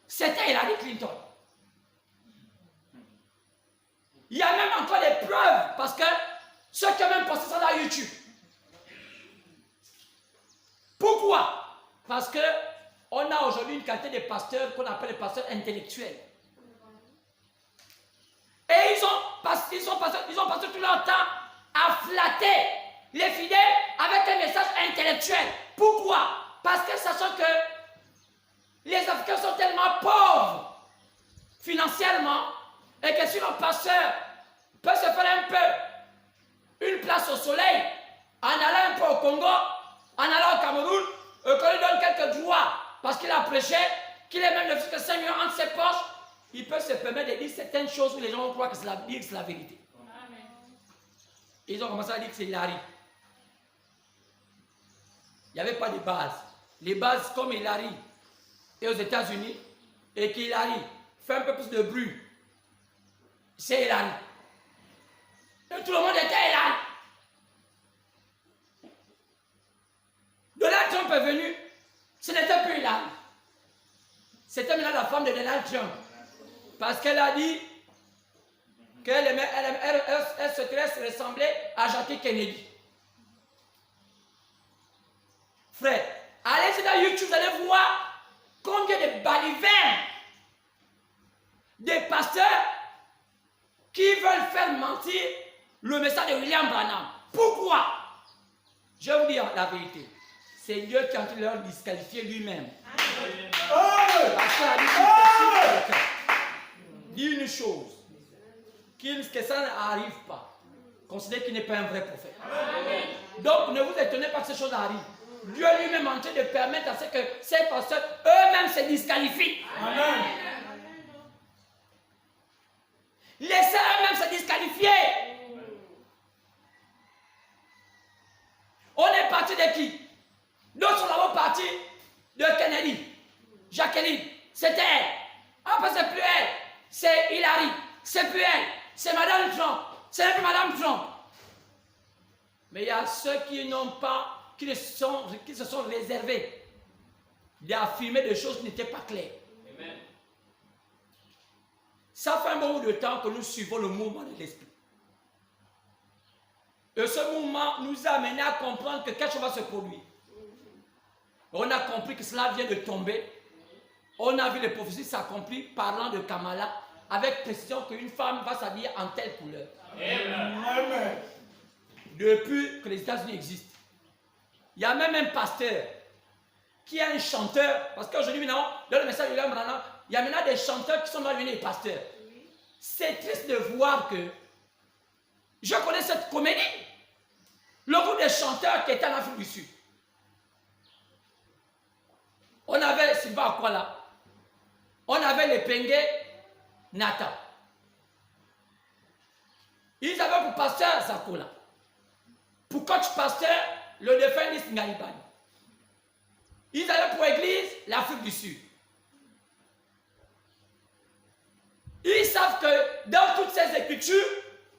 c'était Hillary Clinton. Il y a même encore des preuves, parce que ceux qui ont même posté ça dans YouTube. Pourquoi? Parce qu'on a aujourd'hui une qualité de pasteurs qu'on appelle les pasteurs intellectuels. Et ils ont passé tout leur temps à flatter les fidèles avec un message intellectuel. Pourquoi? Parce que sachant que les Africains sont tellement pauvres financièrement et que si le pasteur peut se faire un peu une place au soleil en allant un peu au Congo, en allant au Cameroun, qu'on lui donne quelques droits parce qu'il a prêché, qu'il ait même ne fût que 5 millions entre ses poches, il peut se permettre de dire certaines choses où les gens vont croire que c'est la vérité. Amen. Ils ont commencé à dire que c'est Hillary. Il n'y avait pas de base. Les bases comme Hillary et aux États-Unis, et qu'Hillary fait un peu plus de bruit, c'est Hillary. Et tout le monde était Hillary. Donald Trump est venu, ce n'était plus Hillary. C'était maintenant la femme de Donald Trump. Parce qu'elle a dit qu'elle se ressemblait à Jackie Kennedy. Frère, allez sur YouTube, vous allez voir combien de balivernes, des pasteurs qui veulent faire mentir le message de William Branham. Pourquoi? Je vais vous dire la vérité. C'est Dieu qui est en train de leur disqualifier lui-même. Parce qu'il a dit une chose, que ça n'arrive pas. Considérez qu'il n'est pas un vrai prophète. Amen. Donc ne vous étonnez pas que ces choses arrivent. Dieu lui-même est en train de permettre à ce que ces pasteurs eux-mêmes se disqualifient. Amen. Laissez eux-mêmes se disqualifier. On est parti de qui? D'autres sont partis de Kennedy. Jacqueline, c'était elle. Après c'est plus elle. C'est Hillary. C'est plus elle. C'est Madame Trump. C'est plus Madame Trump. Mais il y a ceux qui n'ont pas, qui se sont réservés d'affirmer des choses qui n'étaient pas claires. Amen. Ça fait un bon bout de temps que nous suivons le mouvement de l'esprit. Et ce mouvement nous a amené à comprendre que quelque chose va se produire. On a compris que cela vient de tomber. On a vu les prophéties s'accomplir parlant de Kamala avec précision qu'une femme va s'habiller en telle couleur. Amen. Depuis que les États-Unis existent. Il y a même un pasteur qui est un chanteur, parce qu'aujourd'hui, dans le message de William Branham, il y a maintenant des chanteurs qui sont devenus des pasteurs. C'est triste de voir que je connais cette comédie. Le groupe des chanteurs qui était en Afrique du Sud. On avait Sylvain Akwala. On avait les Pengue Nata. Ils avaient pour pasteur Zakola. Pour coach pasteur, le défunt Nis Ngalibani. Ils avaient pour église l'Afrique du Sud. Ils savent que dans toutes ces écritures,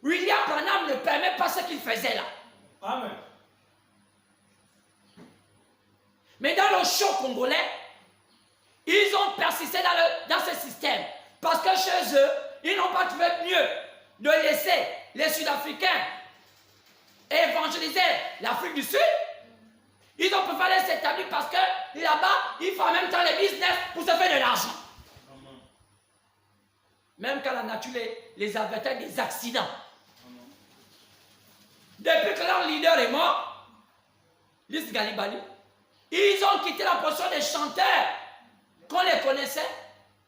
William Branham ne permet pas ce qu'il faisait là. Amen. Mais dans le show congolais, ils ont persisté dans ce système. Parce que chez eux, ils n'ont pas trouvé mieux de laisser les Sud-Africains évangéliser l'Afrique du Sud. Ils ont préféré s'établir parce que là-bas, ils font en même temps les business pour se faire de l'argent. Même quand la nature les avertit des accidents. Depuis que leur leader est mort, Lys Galibali, ils ont quitté la position des chanteurs qu'on les connaissait.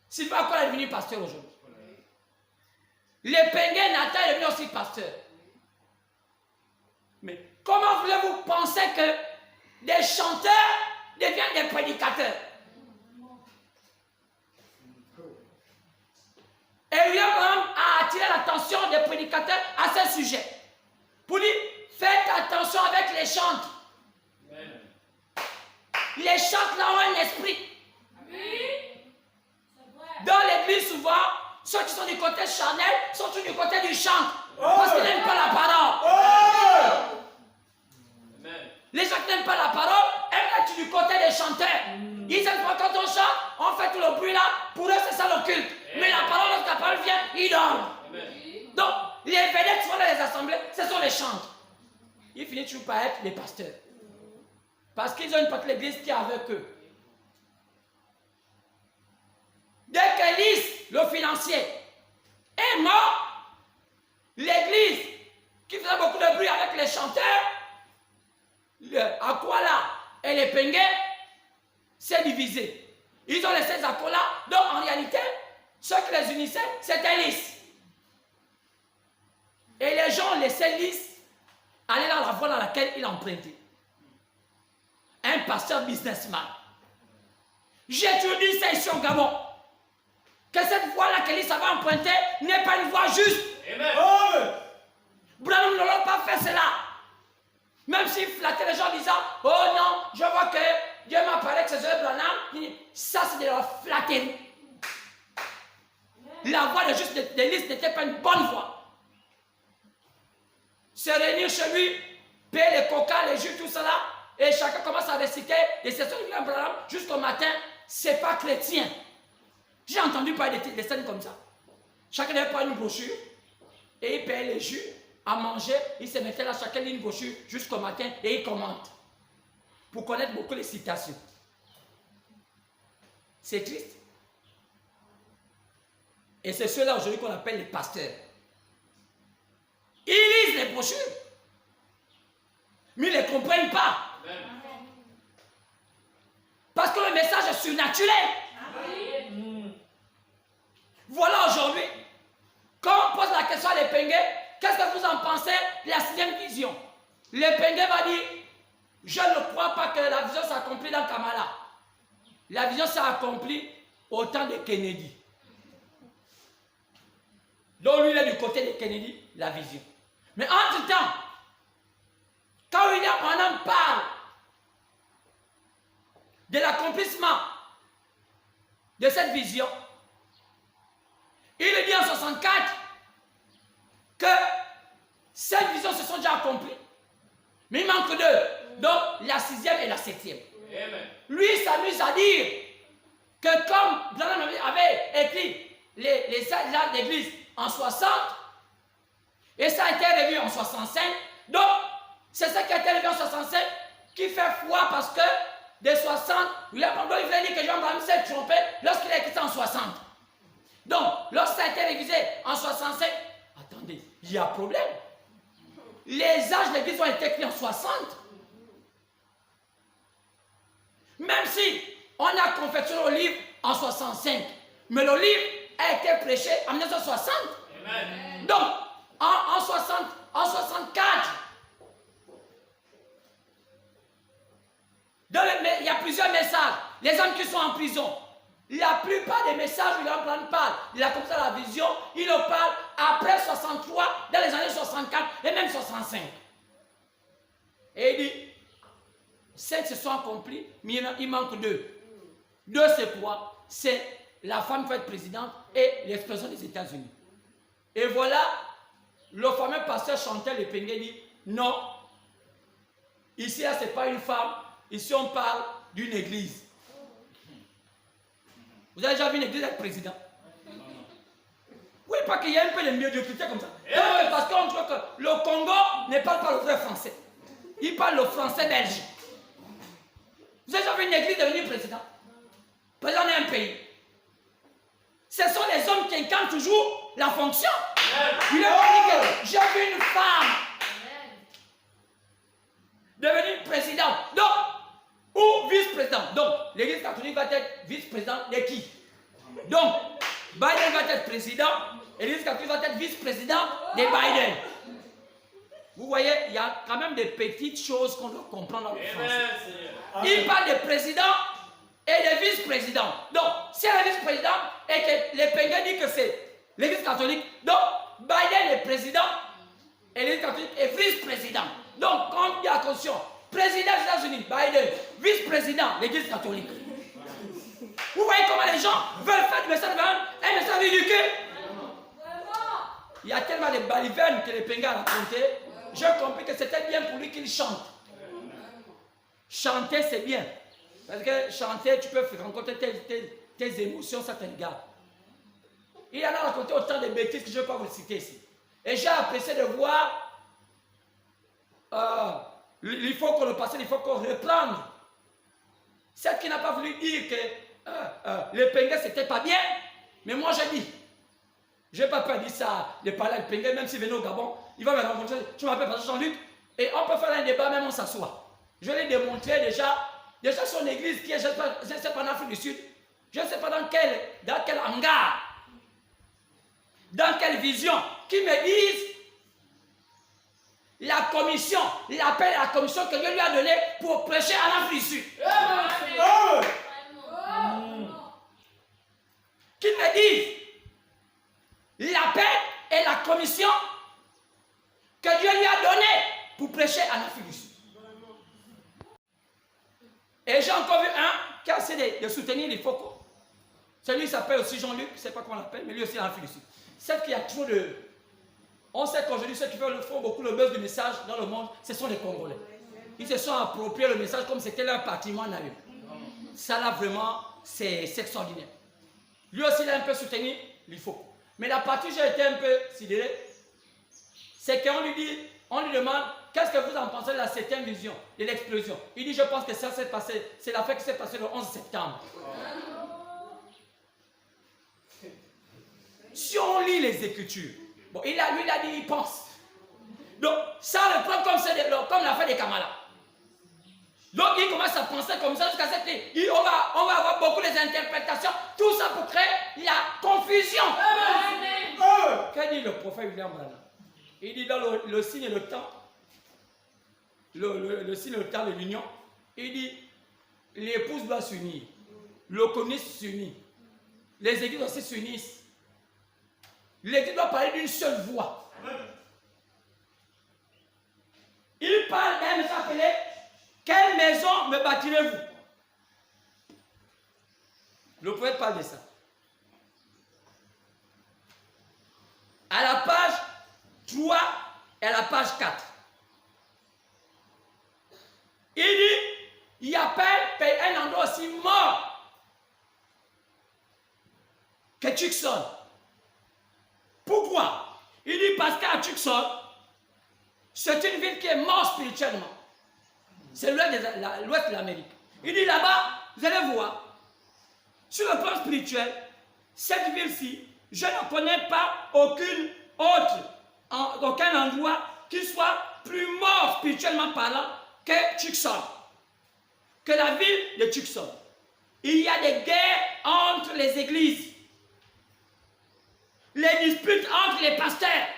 Sylvain Akola est devenu pasteur aujourd'hui. Les Pengue Nathan est devenu aussi pasteur. Mais comment voulez-vous penser que des chanteurs deviennent des prédicateurs? Et William Branham a attiré l'attention des prédicateurs à ce sujet. Pour dire, faites attention avec les chantres. Amen. Les chantres là ont un esprit. Dans l'église, souvent, ceux qui sont du côté charnel sont tous du côté du chant. Parce qu'ils n'aiment pas la parole. Amen. Les gens qui n'aiment pas la parole aiment être du côté des chanteurs. Ils aiment pas quand on chante, on fait tout le bruit là. Pour eux, c'est ça le culte. Mais la parole, lorsque la parole vient, ils dorment. Donc, les vedettes qui sont dans les assemblées, ce sont les chantres. Ils finissent toujours par être les pasteurs. Parce qu'ils ont une partie de l'église qui est avec eux. Dès que Lys, le financier, est mort, l'église, qui faisait beaucoup de bruit avec les chanteurs, Akola et les Pengue, s'est divisé. Ils ont laissé les Akola, donc en réalité, ceux qui les unissaient, c'était Lys. Et les gens laissaient Lys aller dans la voie dans laquelle il empruntait. Un pasteur businessman. J'ai toujours dit ça ici au Gabon. Que cette voie-là que Lys avait empruntée n'est pas une voie juste. Amen. Branham ne l'a pas fait cela. Même s'il flattait les gens en disant, oh non, je vois que Dieu m'a parlé que c'est Branham. Ça, c'est de la flatterie. La voie de juste de Lys n'était pas une bonne voie. Se réunir chez lui, payer les coca, les jus, tout cela, et chacun commence à réciter les sessions de William Branham jusqu'au matin, c'est pas chrétien. J'ai entendu parler des scènes comme ça. Chacun avait pas une brochure, et il payait les jus, à manger, il se mettait là, chacun lit une brochure jusqu'au matin, et il commente. Pour connaître beaucoup les citations. C'est triste. Et c'est ceux-là aujourd'hui qu'on appelle les pasteurs. Ils lisent les brochures, mais ils ne les comprennent pas. Amen. Parce que le message est surnaturel. Amen. Voilà aujourd'hui, quand on pose la question à l'Epengue, qu'est-ce que vous en pensez de la 6e vision? L'Epengue va dire, je ne crois pas que la vision s'accomplit dans Kamala. La vision s'est accomplie au temps de Kennedy. Donc lui, il est du côté de Kennedy, la vision. Mais entre-temps, quand William Branham parle de l'accomplissement de cette vision, il dit en 64 que cette vision se sont déjà accomplies. Mais il manque deux, donc la 6e et la 7e. Amen. Lui s'amuse à dire que comme Branham avait écrit les actes d'église en 60, et ça a été revu en 65. Donc, c'est ça qui a été revu en 65 qui fait foi parce que des 60, il voulait dire que Jean Branham s'est trompé lorsqu'il a écrit ça en 60. Donc, lorsque ça a été révisé en 65, attendez, il y a un problème. Les âges de l'église ont été écrits en 60. Même si on a confectionné le livre en 65, mais le livre a été prêché en 1960. Amen. Donc, en 64, il y a plusieurs messages. Les hommes qui sont en prison, la plupart des messages, il en parle. Il a comme ça la vision, il en parle après 63, dans les années 64 et même 65. Et il dit, 5 se sont accomplis, mais il manque 2. 2, c'est quoi? C'est la femme qui va être présidente et l'expression des États-Unis. Et voilà, le fameux pasteur chanteur l'Epengue dit, non, ici, là, ce n'est pas une femme, ici, on parle d'une église. Vous avez déjà vu une église être président? Oui, parce qu'il y a un peu de médiocrité comme ça. Non, parce qu'on trouve que le Congo ne parle pas le vrai français. Il parle le français belge. Vous avez déjà vu une église devenir président? Président d'un pays. Ce sont les hommes qui incarnent toujours la fonction. Il a dit que j'ai vu une femme devenir présidente. l'Église catholique va être vice-président de qui? Donc, Biden va être président, l'Église catholique va être vice-président de Biden. Vous voyez, il y a quand même des petites choses qu'on doit comprendre dans le français. Il parle de président et de vice-président. Donc, si le vice-président et que les Péguins disent que c'est l'Église catholique, donc Biden est président et l'Église catholique est vice-président. Donc, quand il y a attention, président des États-Unis, Biden, vice-président, l'Église catholique. Vous voyez comment les gens veulent faire du message un message ridicule. Il y a tellement de balivernes que les Péguins ont raconté. J'ai compris que c'était bien pour lui qu'il chante. Chanter, c'est bien. Parce que chanter, tu peux rencontrer tes émotions, ça te regarde. Il en a raconté autant de bêtises que je ne vais pas vous citer ici. Et j'ai apprécié de voir, il faut qu'on le passe, il faut qu'on reprenne. Celle qui n'a pas voulu dire que les Péguins, c'était pas bien, mais moi j'ai dit. Je n'ai pas peur de dire ça, de parler avec Péguin, même s'il venait au Gabon, il va me rencontrer, tu m'appelles Pasteur Jean-Luc, et on peut faire un débat, même on s'assoit. Je vais lui démontrer déjà son église qui est, je ne sais pas, en Afrique du Sud, je ne sais pas dans quel hangar, dans quelle vision, qui me disent la commission, l'appel à la commission que Dieu lui a donné pour prêcher en Afrique du Sud. Qui me disent l'appel et la commission que Dieu lui a donné pour prêcher en Afrique du Sud. Et j'ai encore vu un qui a essayé de soutenir les focaux. Celui s'appelle aussi Jean-Luc, je ne sais pas comment on l'appelle, mais lui aussi en Afrique du Sud. Celle qui a toujours de... On sait qu'aujourd'hui, ceux qui font beaucoup le buzz du message dans le monde, ce sont les Congolais. Ils se sont appropriés le message comme c'était leur patrimoine à eux. Ça là, vraiment, c'est extraordinaire. Lui aussi, il a un peu soutenu les focaux. Mais la partie où j'ai été un peu sidéré, c'est qu'on lui demande qu'est-ce que vous en pensez de la 7e vision, de l'explosion. Il dit, je pense que ça s'est passé, c'est l'affaire qui s'est passée le 11 septembre. Si on lit les Écritures, bon, lui, il a dit, il pense. Donc, ça le prend comme l'affaire des Kamala. Donc, il commence à penser comme ça jusqu'à cette ligne. On va avoir beaucoup d'interprétations, tout ça pour créer la confusion. Qu'a dit le prophète William Branham? Il dit dans le signe et le temps, le signe et le temps de l'union, il dit l'épouse doit s'unir, le communiste s'unit, les églises aussi s'unissent. L'église doit parler d'une seule voix. Il parle d'un message appelé quelle maison me bâtirez-vous? Le prophète parle de ça. À la page 3 et à la page 4. Il appelle un endroit aussi mort que Tucson. Pourquoi? Il dit parce qu'à Tucson, c'est une ville qui est morte spirituellement. C'est l'ouest de l'Amérique. Il dit là-bas, vous allez voir, sur le plan spirituel, cette ville-ci, je ne connais pas aucun endroit qui soit plus mort spirituellement parlant que Tucson, que la ville de Tucson. Il y a des guerres entre les églises, les disputes entre les pasteurs,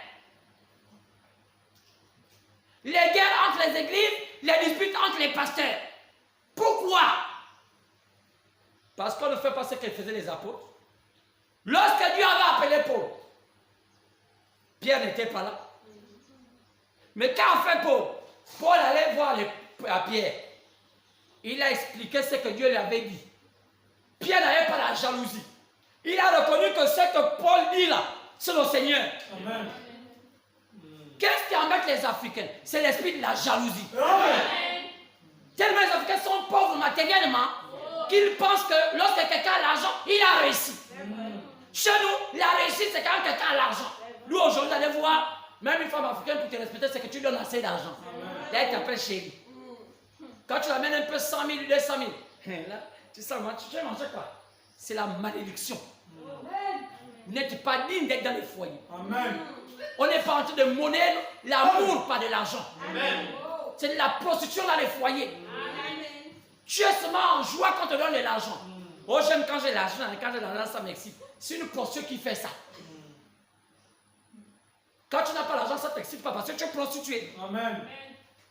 les guerres entre les églises, les disputes entre les pasteurs. Pourquoi? Parce qu'on ne fait pas ce que faisaient les apôtres. Lorsque Dieu avait appelé Paul, Pierre n'était pas là. Mais quand fait Paul allait voir à Pierre. Il a expliqué ce que Dieu lui avait dit. Pierre n'avait pas la jalousie. Il a reconnu que ce que Paul dit là, c'est le Seigneur. Amen. Qu'est-ce qui embête les Africains? C'est l'esprit de la jalousie. Amen. Tellement les Africains sont pauvres matériellement qu'ils pensent que lorsque quelqu'un a l'argent, il a réussi. Amen. Chez nous, la réussite, c'est quand quelqu'un a l'argent. Nous, aujourd'hui, allez voir, même une femme africaine pour te respecter, c'est que tu donnes assez d'argent. Là, elle t'appelle chérie. Quand tu l'amènes un peu 100 000, 200 000, là, tu sais, tu vas manger quoi? C'est la malédiction. Vous n'êtes pas digne d'être dans les foyers. Amen. On n'est pas en train de monnaie l'amour, pas de l'argent. C'est de la prostitution dans les foyers. Amen. Tu es seulement en joie quand on te donne de l'argent. Oh, j'aime quand j'ai l'argent, ça m'excite. C'est une prostituée qui fait ça. Quand tu n'as pas l'argent, ça ne t'excite pas parce que tu es prostitué. Amen.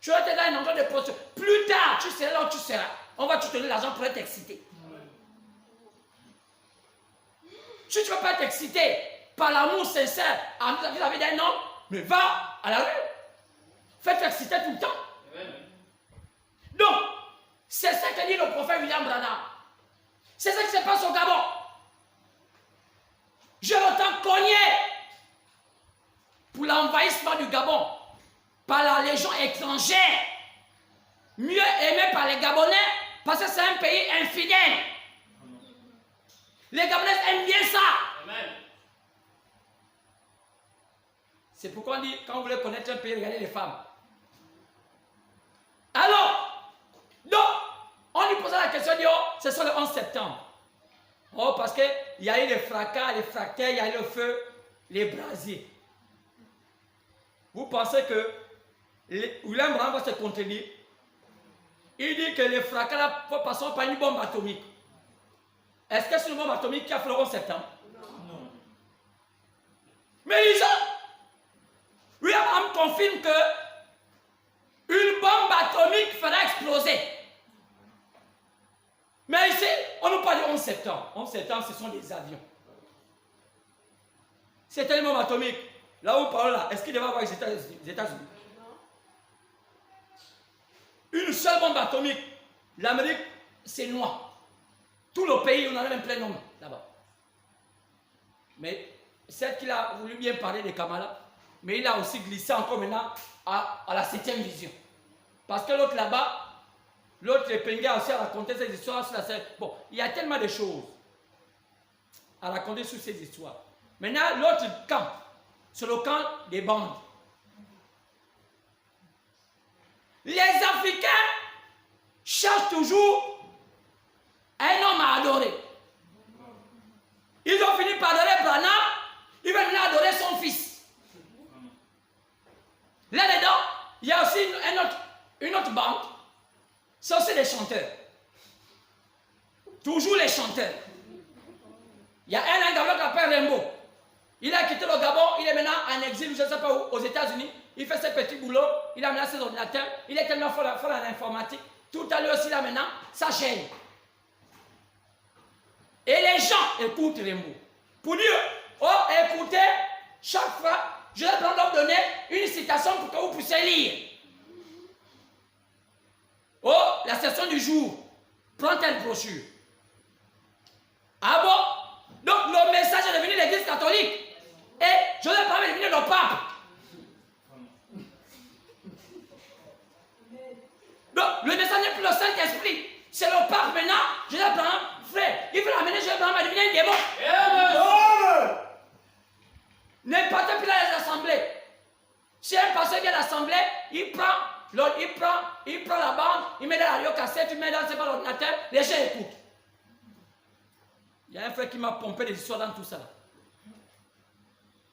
Tu vas être dans un endroit de prostituée. Plus tard, tu seras là où tu seras. On va te donner l'argent pour être excité. Tu ne vas pas être excité par l'amour sincère vis-à-vis d'un homme, mais va à la rue. Faites-toi exciter tout le temps. Donc, c'est ça que dit le prophète William Branham. C'est ça qui se passe au Gabon. Je l'entends cogner pour l'envahissement du Gabon par la légion étrangère, mieux aimée par les Gabonais parce que c'est un pays infidèle. Les Gabonais aiment bien ça. Amen. C'est pourquoi on dit, quand vous voulez connaître un pays, regardez les femmes. Alors, donc, on lui posait la question, dit, oh, ce sont le 11 septembre. Oh, parce qu'il y a eu les fracas, les fractures, il y a eu le feu, les brasiers. Vous pensez que William Branham va se contenir? Il dit que les fracas là passent par une bombe atomique. Est-ce que c'est une bombe atomique qui a fait le 11 septembre? Non. Mais les gens, William Branham confirme que une bombe atomique fera exploser. Mais ici, on nous parle du 11 septembre. 11 septembre, ce sont des avions. C'était une bombe atomique. Là où on parle là, est-ce qu'il devait avoir les États-Unis? Une seule bombe atomique. L'Amérique, c'est noir. Tout le pays, on en a même plein nombre là-bas. Mais celle qu'il a voulu bien parler de Kamala, mais il a aussi glissé encore maintenant à la 7e vision. Parce que l'autre là-bas, l'autre épingué aussi à raconter ces histoires sur la scène. Bon, il y a tellement de choses à raconter sur ces histoires. Maintenant, l'autre camp, c'est le camp des bandes. Les Africains cherchent toujours un homme à adorer. Ils ont fini par adorer Branham, ils veulent maintenant adorer son fils. Là-dedans, il y a aussi une autre bande. C'est aussi des chanteurs. Toujours les chanteurs. Il y a un Gabon qui s'appelle Rainbow. Il a quitté le Gabon, il est maintenant en exil, je ne sais pas où, aux États-Unis. Il fait ses petits boulots, il a maintenant ses ordinateurs, il est tellement fort en informatique. Tout à l'heure aussi, là maintenant, ça chaîne. Et les gens écoutent Rainbow. Pour dire, oh, écoutez, chaque fois, je vais prendre leur donner une citation pour que vous puissiez lire. Oh, la session du jour, prends telle brochure. Ah bon? Donc le message est devenu l'église catholique. Et je vais pas devenir le pape. Donc le message n'est plus le Saint-Esprit. C'est le pape maintenant. Je vais prendre, frère, il veut l'amener, je vais prendre, devenir un démon. N'importe plus dans les assemblées. Si un pasteur vient à l'assemblée, il prend la bande, il met dans la radio cassette, il met dans l'ordinateur, les gens écoutent. Il y a un frère qui m'a pompé des histoires dans tout ça.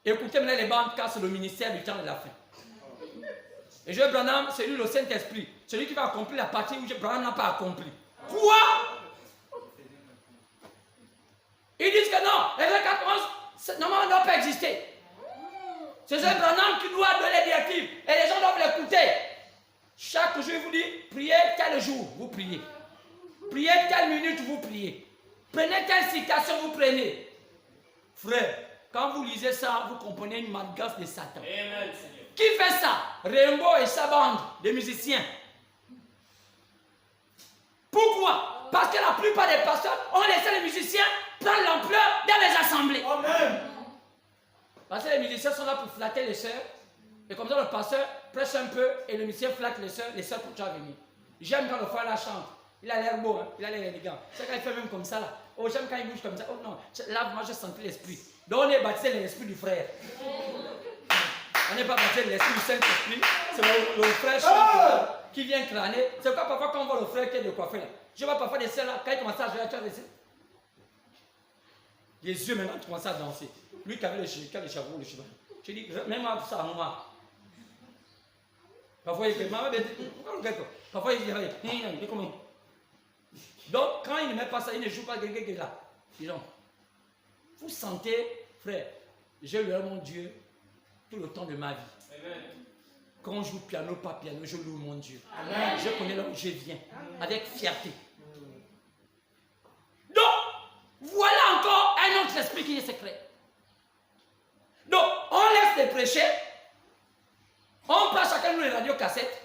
Écoutez maintenant les bandes car c'est le ministère du temps de la fin. Et Joël Branham, c'est lui le Saint-Esprit. Celui qui va accomplir la partie où Branham n'a pas accompli. Quoi? Ils disent que non, les 411, normalement, ne doit pas exister. C'est Joël Branham qui doit donner les directives. Et les gens doivent l'écouter. Chaque jour, il vous dit, priez tel jour, vous priez. Priez telle minute, vous priez. Prenez telle citation, vous prenez. Frère, quand vous lisez ça, vous comprenez une manigance de Satan. Amen. Qui fait ça? Rainbow et sa bande de musiciens. Pourquoi? Parce que la plupart des pasteurs ont laissé les musiciens prendre l'ampleur dans les assemblées. Amen. Parce que les musiciens sont là pour flatter les sœurs. Et comme ça, le pasteur presse un peu et le musicien flatte les sœurs continuent à venir. J'aime quand le frère la chante. Il a l'air beau, hein? Il a l'air élégant. C'est quand il fait même comme ça là. Oh, j'aime quand il bouge comme ça. Oh non, là, moi j'ai senti l'esprit. Donc on est baptisé de l'esprit du frère. On n'est pas baptisé de l'esprit du Saint-Esprit. C'est le frère chanteur qui vient crâner. C'est pourquoi parfois quand on voit le frère qui est de coiffé là, je vois parfois des sœurs là, quand il commence à jouer, tu as laissé. Les yeux maintenant, tu commences à danser. Lui qui avait les chevaux, les cheveux. Je dis, même moi, ça, moi. Parfois il fait, parfois il dit, comment? Donc, quand il ne met pas ça, il ne joue pas là. Disons, vous sentez, frère, je loue mon Dieu tout le temps de ma vie. Amen. Quand je joue piano, pas piano, je loue mon Dieu. Amen. Je connais là où je viens, avec fierté. Donc, voilà encore un autre esprit qui est secret. Donc, on laisse les prêcher, on prend chacun de nous les radiocassettes.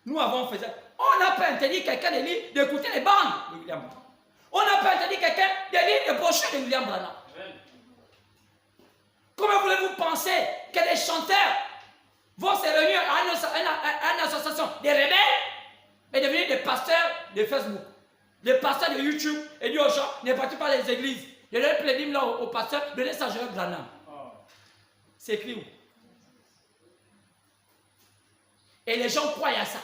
Nous avons fait ça. On n'a pas interdit quelqu'un d'écouter les bandes de William Branham. On n'a pas interdit quelqu'un de lire les brochures de William Branham. Comment voulez-vous penser que les chanteurs vont se réunir à une association des rebelles et devenir des pasteurs de Facebook, des pasteurs de YouTube et dire aux gens, ne partez pas les églises. Je leur plaide là aux pasteurs, donnez ça à Joël Branham. C'est écrit où? Et les gens croient à ça.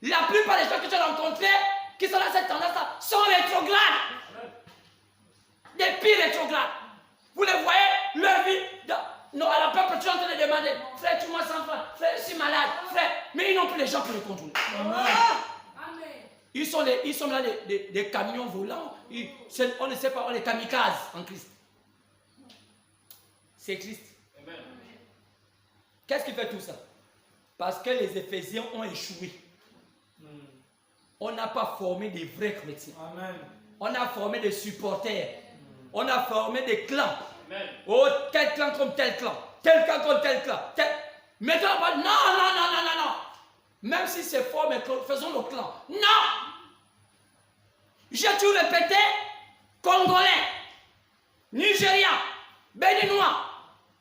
La plupart des gens que tu as rencontrés, qui sont dans cette tendance-là, sont rétrogrades. Des pires rétrogrades. Vous les voyez, leur vie, non, à la peuple, tu es en train de demander, frère, tu m'as 100 francs, frère, je suis malade, frère. Mais ils n'ont plus les gens pour les contrôler. Amen. Ils sont là des camions volants. On ne sait pas, on est kamikazes en Christ. C'est Christ. Amen. Qu'est-ce qui fait tout ça? Parce que les Éphésiens ont échoué. On n'a pas formé des vrais chrétiens. Amen. On a formé des supporters. On a formé des clans. Amen. Oh, tel clan comme tel clan. Tel clan comme tel clan. Maintenant, non. Même si c'est fort, mais faisons le clan. Non. J'ai tout répété. Congolais, Nigérian, Béninois.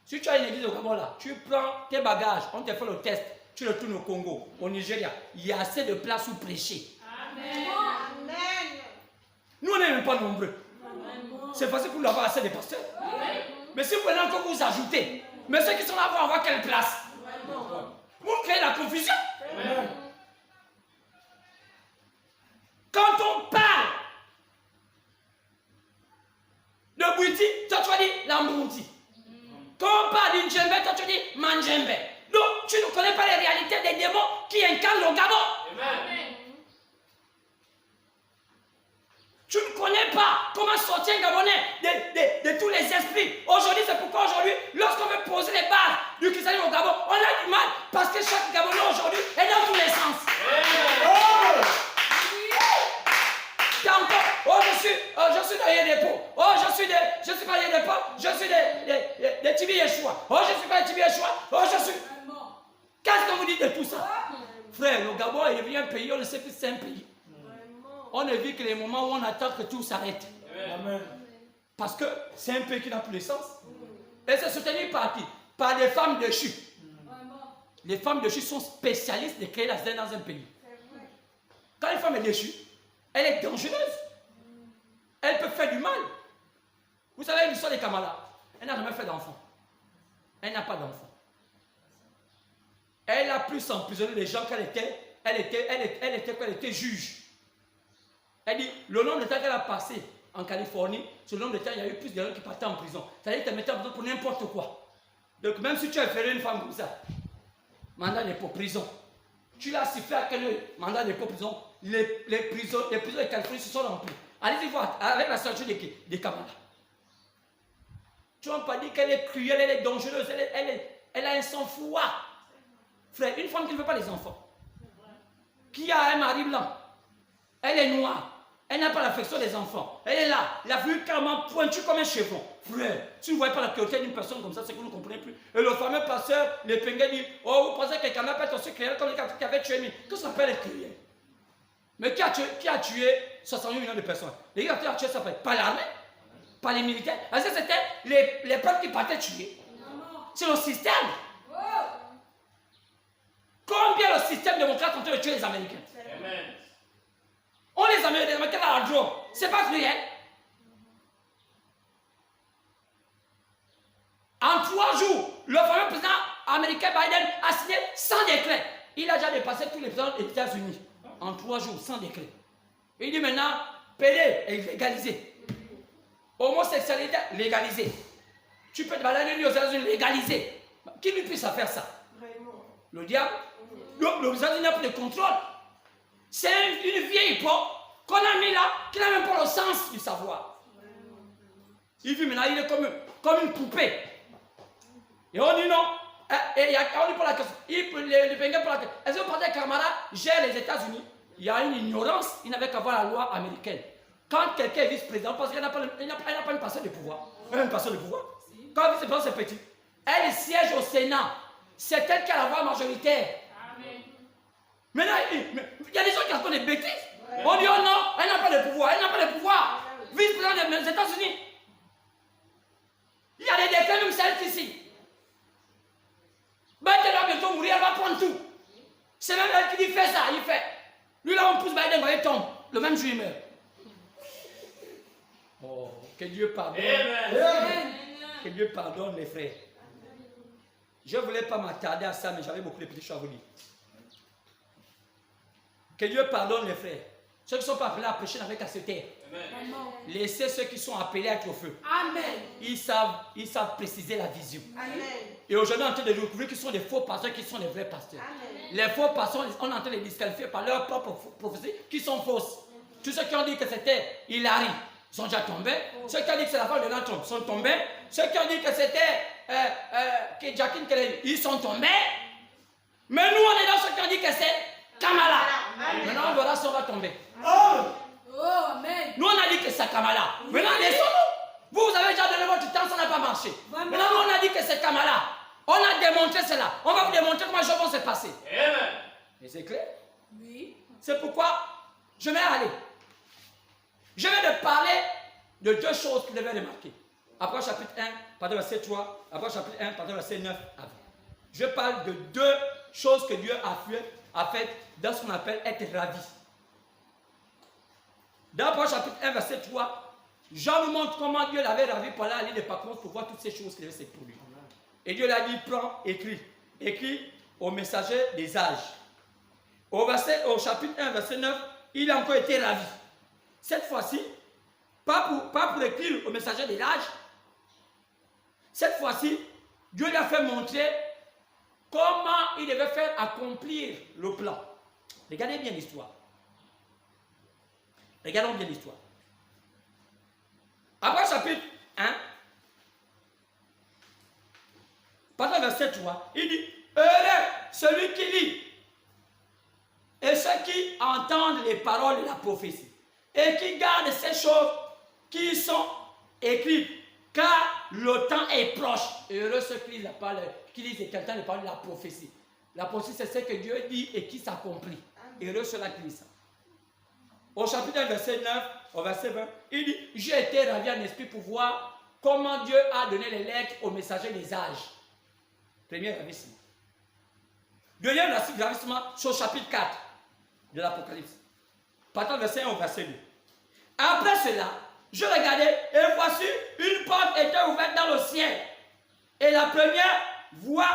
Si tu as une église au Gabon là, tu prends tes bagages, on te fait le test, tu le tournes au Congo, au Nigeria. Il y a assez de place où prêcher. Amen. Nous, on n'est même pas nombreux. C'est facile pour nous avoir assez de pasteurs. Amen. Mais si vous voulez encore vous ajouter, mais ceux qui sont là vont avoir quelle place? Vous créez la confusion. Amen. Quand on parle de Bouiti, toi tu vas dire Lambouti. Quand on parle d'une djembe, toi tu dis Manjembe. Donc tu ne connais pas les réalités des démons qui incarnent le Gabon. Amen. Tu ne connais pas comment sortir un Gabonais de tous les esprits. Aujourd'hui, c'est pourquoi aujourd'hui, lorsqu'on veut poser les bases du christianisme au Gabon, on a du mal parce que chaque Gabonais aujourd'hui est dans tous les sens. Je suis dans Yédepo. Oh, je suis pas Yédepo. Je suis des Tibi Yeshua. Oh, je suis pas Tibi Yeshua. Oh, je suis. Qu'est-ce que vous dites de tout ça? Frère, le Gabon est devenu un pays, on ne sait plus si c'est un pays. On ne vit que les moments où on attend que tout s'arrête. Amen. Parce que c'est un pays qui n'a plus de sens. Et c'est soutenu par qui? Par des femmes déchues. Les femmes déchues sont spécialistes de créer la zèle dans un pays. Quand une femme est déchue, elle est dangereuse. Elle peut faire du mal. Vous savez l'histoire des Kamala. Elle n'a jamais fait d'enfant. Elle n'a pas d'enfant. Elle a plus emprisonné les gens qu'elle était juge. Elle dit, le nombre de temps qu'elle a passé en Californie, c'est le nombre de temps il y a eu plus de gens qui partaient en prison. C'est-à-dire qu'elle mettait en prison pour n'importe quoi. Donc même si tu as fait une femme comme ça, mandat de dépôt, prison. Tu l'as sifflé à quel mandat de dépôt, prison? Les prisons de Californie se sont remplies. Allez-y voir, avec la statue des Kamala. Tu n'as pas dit qu'elle est cruelle, elle est dangereuse, elle a un sang-froid. Frère, une femme qui ne veut pas les enfants, qui a un mari blanc, elle est noire, elle n'a pas l'affection des enfants, elle est là, la vue carrément pointue comme un chevron. Frère, si vous ne voyez pas la cruauté d'une personne comme ça, c'est que vous ne comprenez plus. Et le fameux pasteur, le Pengue dit, oh, vous pensez que quelqu'un peut être aussi cruel comme les qui avaient tué lui. Qu'est-ce qu'on appelle être cruel? Mais qui a tué 68 millions de personnes? Les gars qui ont tué ça, pas l'armée, pas les militaires. Parce que c'était les peuples qui partaient tuer. C'est le système. Combien le système démocrate ont tué les Américains? Amen. On les Américains à la drone. C'est pas cruel. En 3 jours, le fameux président américain Biden a signé 100 décrets. Il a déjà dépassé tous les présidents des États-Unis. En 3 jours, 100 décrets. Il dit maintenant, PD est légalisé. Homosexualité légalisée. Tu peux te balader aux États-Unis légalisé. Qui lui puisse faire ça? Le diable. Donc, les États-Unis n'a plus de contrôle. C'est une vieille époque qu'on a mis là, qui n'a même pas le sens du savoir. Il vit maintenant, il est comme une poupée. Et on dit non. Et on dit pour la question. Le Bengue pour la question. Est-ce que Patrick Camara gère les États-Unis? Il y a une ignorance. Il n'avait qu'à voir la loi américaine. Quand quelqu'un est vice-président, parce qu'elle n'a pas une passion de pouvoir. Elle a une passion de pouvoir. Quand le vice-président c'est petit, elle siège au Sénat. C'est elle qui a la voix majoritaire. Amen. Maintenant, il y a des gens qui racontent des bêtises. Ouais. On dit oh non, elle n'a pas de pouvoir. Elle n'a pas de pouvoir. Vice-président des États-Unis. Il y a des décrets, même celle ici. Biden va bientôt mourir, elle va prendre tout. C'est même elle qui dit fais ça, il fait. Lui là, on pousse Biden, il tombe. Le même jour, il meurt. Oh, que Dieu pardonne. Amen. Que Dieu pardonne, mes frères. Je ne voulais pas m'attarder à ça, mais j'avais beaucoup de petites choses à vous dire. Que Dieu pardonne, les frères. Ceux qui ne sont pas appelés à pécher n'avaient qu'à se taire. Laissez ceux qui sont appelés à être au feu. Amen. Ils savent préciser la vision. Amen. Et aujourd'hui, on est en train de découvrir qui sont des faux pasteurs, qui sont les vrais pasteurs. Amen. Les faux pasteurs, on est en train de les disqualifier par leur propre prophétie, qui sont fausses. Tous ceux qui ont dit que c'était Hilary sont déjà tombés. Ceux qui ont dit que c'est la femme de Donald Trump sont tombés. Ceux qui ont dit que c'était Jacqueline Kennedy, ils sont tombés. Mais nous, on est dans ceux qui ont dit que c'est Kamala. Amen. Maintenant, on verra si on va tomber. Oh, amen. Nous, on a dit que c'est Kamala. Maintenant, laissons-nous. Vous avez déjà donné votre temps, ça n'a pas marché. Amen. Maintenant, nous, on a dit que c'est Kamala. On a démontré cela. On va vous démontrer comment les choses vont se passer. Amen. Et c'est clair? Oui. C'est pourquoi je vais aller. Je vais te parler de deux choses que vous devez remarquer. Après chapitre 1, partir verset 3. Après chapitre 1, partir verset 9 avant. Je parle de deux choses que Dieu a fait dans ce qu'on appelle être ravi. Dans Apôtres chapitre 1, verset 3, Jean nous montre comment Dieu l'avait ravi pour aller à l'île de Patmos pour voir toutes ces choses qui devaient se produire. Et Dieu lui a dit, prends, écris au messager des âges. Au chapitre 1, verset 9, il a encore été ravi. Cette fois-ci, pas pour écrire au messager des âges, cette fois-ci, Dieu lui a fait montrer comment il devait faire accomplir le plan. Regardez bien l'histoire. Regardons bien l'histoire. Après chapitre 1, partant verset 3, il dit, heureux celui qui lit et ceux qui entendent les paroles de la prophétie et qui gardent ces choses qui sont écrites, car le temps est proche. Heureux ceux qui lisent la parole, qui lisent et qui entendent les paroles de la prophétie. La prophétie, c'est ce que Dieu dit et qui s'accomplit. Heureux ceux-là qui lisent ça. Au chapitre 1, verset 9, au verset 20, il dit, j'ai été ravi en esprit pour voir comment Dieu a donné les lettres aux messagers des âges. Premier ravissement. Deuxième ravissement, c'est au chapitre 4 de l'Apocalypse. Partant verset 1 au verset 2. Après cela, je regardais et voici une porte était ouverte dans le ciel. Et la première voix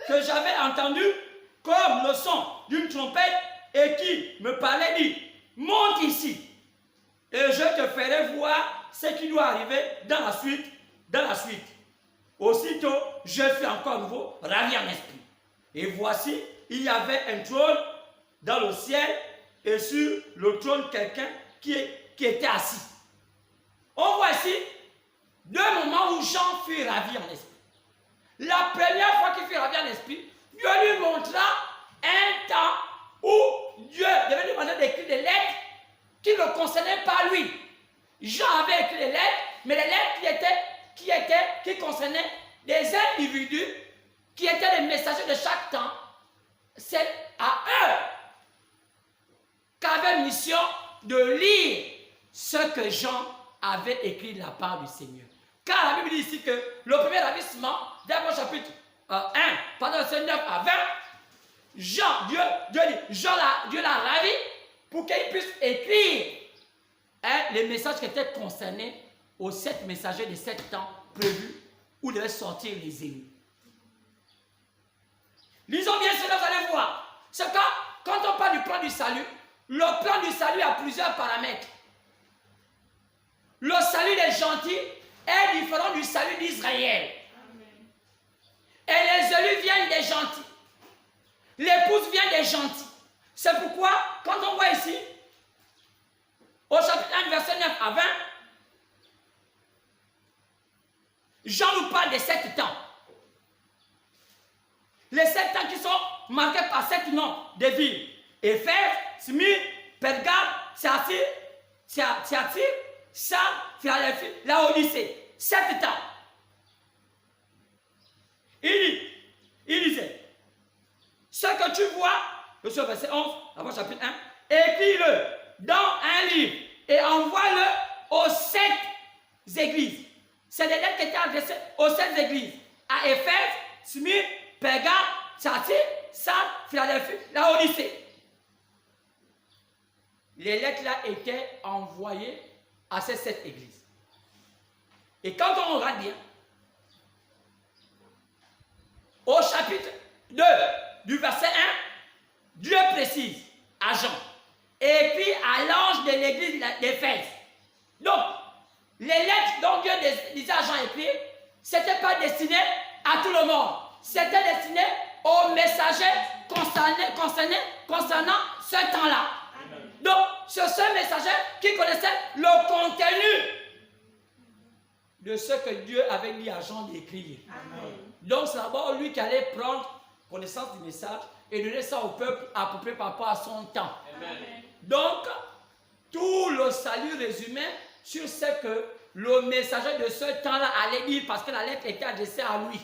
que j'avais entendue comme le son d'une trompette et qui me parlait dit, monte ici et je te ferai voir ce qui doit arriver dans la suite. Aussitôt, je fus encore nouveau ravi en esprit. Et voici, il y avait un trône dans le ciel et sur le trône quelqu'un qui était assis. On voit ici deux moments où Jean fut ravi en esprit. La première fois qu'il fut ravi en esprit, Dieu lui montra un temps où Dieu devait lui demander d'écrire des lettres qui ne concernaient pas lui. Jean avait écrit des lettres, mais les lettres qui concernaient des individus qui étaient les messagers de chaque temps. C'est à eux qu'avait mission de lire ce que Jean avait écrit de la part du Seigneur. Car la Bible dit ici que le premier ravissement, d'abord chapitre 1, pendant verset 9 à 20, Dieu l'a ravi pour qu'il puisse écrire les messages qui étaient concernés aux 7 messagers des 7 temps prévus où devaient sortir les élus. Lisons bien cela, vous allez voir. C'est quand on parle du plan du salut, le plan du salut a plusieurs paramètres. Le salut des gentils est différent du salut d'Israël. Et les élus viennent des gentils. L'épouse vient des gentils. C'est pourquoi, quand on voit ici, à 20, Jean nous parle des 7 temps. Les 7 temps qui sont marqués par 7 noms des villes. Éphèse, Smyrne, Pergame, Thyatire, Sardes, Philadelphie, Laodicée. 7 temps. Il disait, ce que tu vois, le verset 11, avant chapitre 1, écris-le dans un livre et envoie-le aux 7 églises. C'est des lettres qui étaient adressées aux 7 églises. À Éphèse, Smyrne, Pergame, Thyatire, Sardes, Philadelphie, Laodicée. Les lettres-là étaient envoyées à ces 7 églises. Et quand on regarde bien, au chapitre 2, du verset 1, Dieu précise à Jean, écrit à l'ange de l'église d'Éphèse. Donc, les lettres dont Dieu disait à Jean écrire, ce n'était pas destiné à tout le monde. C'était destiné aux messagers concernant ce temps-là. Donc, c'est ce messager qui connaissait le contenu de ce que Dieu avait dit à Jean d'écrire. Donc, c'est d'abord lui qui allait prendre connaissance du message et donner ça au peuple à peu près par rapport à son temps. Amen. Donc, tout le salut résumé sur ce que le messager de ce temps-là allait dire parce que la lettre était adressée à lui.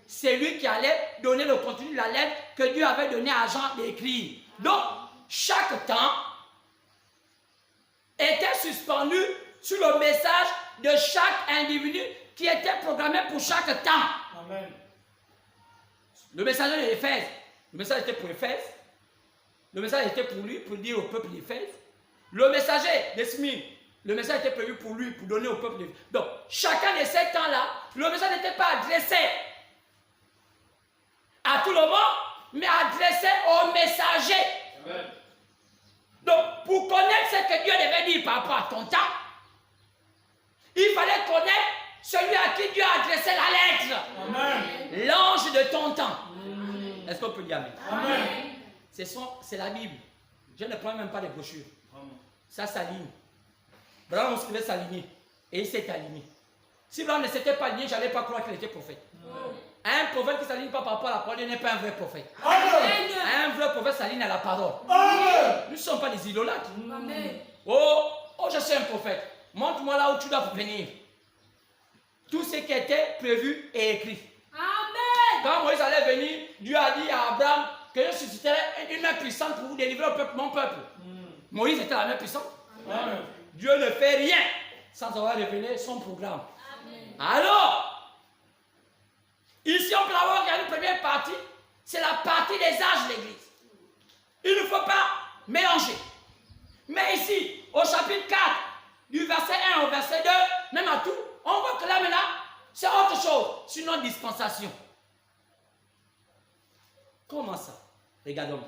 C'est lui qui allait donner le contenu de la lettre que Dieu avait donné à Jean d'écrire. Donc, chaque temps était suspendu sur le message de chaque individu qui était programmé pour chaque temps. Amen. Le messager d'Éphèse, le message était pour Éphèse. Le message était pour lui, pour dire au peuple d'Éphèse. Le messager de Smyrne, le message était prévu pour lui, pour donner au peuple d'Éphèse. Donc, chacun de ces temps-là, le message n'était pas adressé à tout le monde, mais adressé au messager. Amen. Donc, pour connaître ce que Dieu devait dire par rapport à ton temps, il fallait connaître celui à qui Dieu a adressé la lettre. Amen. L'ange de ton temps. Est-ce qu'on peut dire amen? Amen. C'est la Bible. Je ne prends même pas les brochures. Ça s'aligne. Abraham devait s'aligner. Et il s'est aligné. Si Abraham ne s'était pas aligné, je n'allais pas croire qu'il était prophète. Un prophète qui ne s'aligne pas par rapport à la parole, il n'est pas un vrai prophète. Amen. Un vrai prophète s'aligne à la parole. Amen. Nous ne sommes pas des idolâtres. Amen. Oh, je suis un prophète. Montre-moi là où tu dois venir. Tout ce qui était prévu est écrit. Amen. Quand Moïse allait venir, Dieu a dit à Abraham que je susciterai une main puissante pour vous délivrer au peuple, mon peuple. Moïse était la main puissante. Amen. Dieu ne fait rien sans avoir révélé son programme. Amen. Alors, ici on peut avoir une première partie, c'est la partie des âges de l'Église. Il ne faut pas mélanger. Mais ici, au chapitre 4, du verset 1 au verset 2, même à tout, on voit que là maintenant, c'est autre chose, sinon dispensation. Comment ça? Regardons.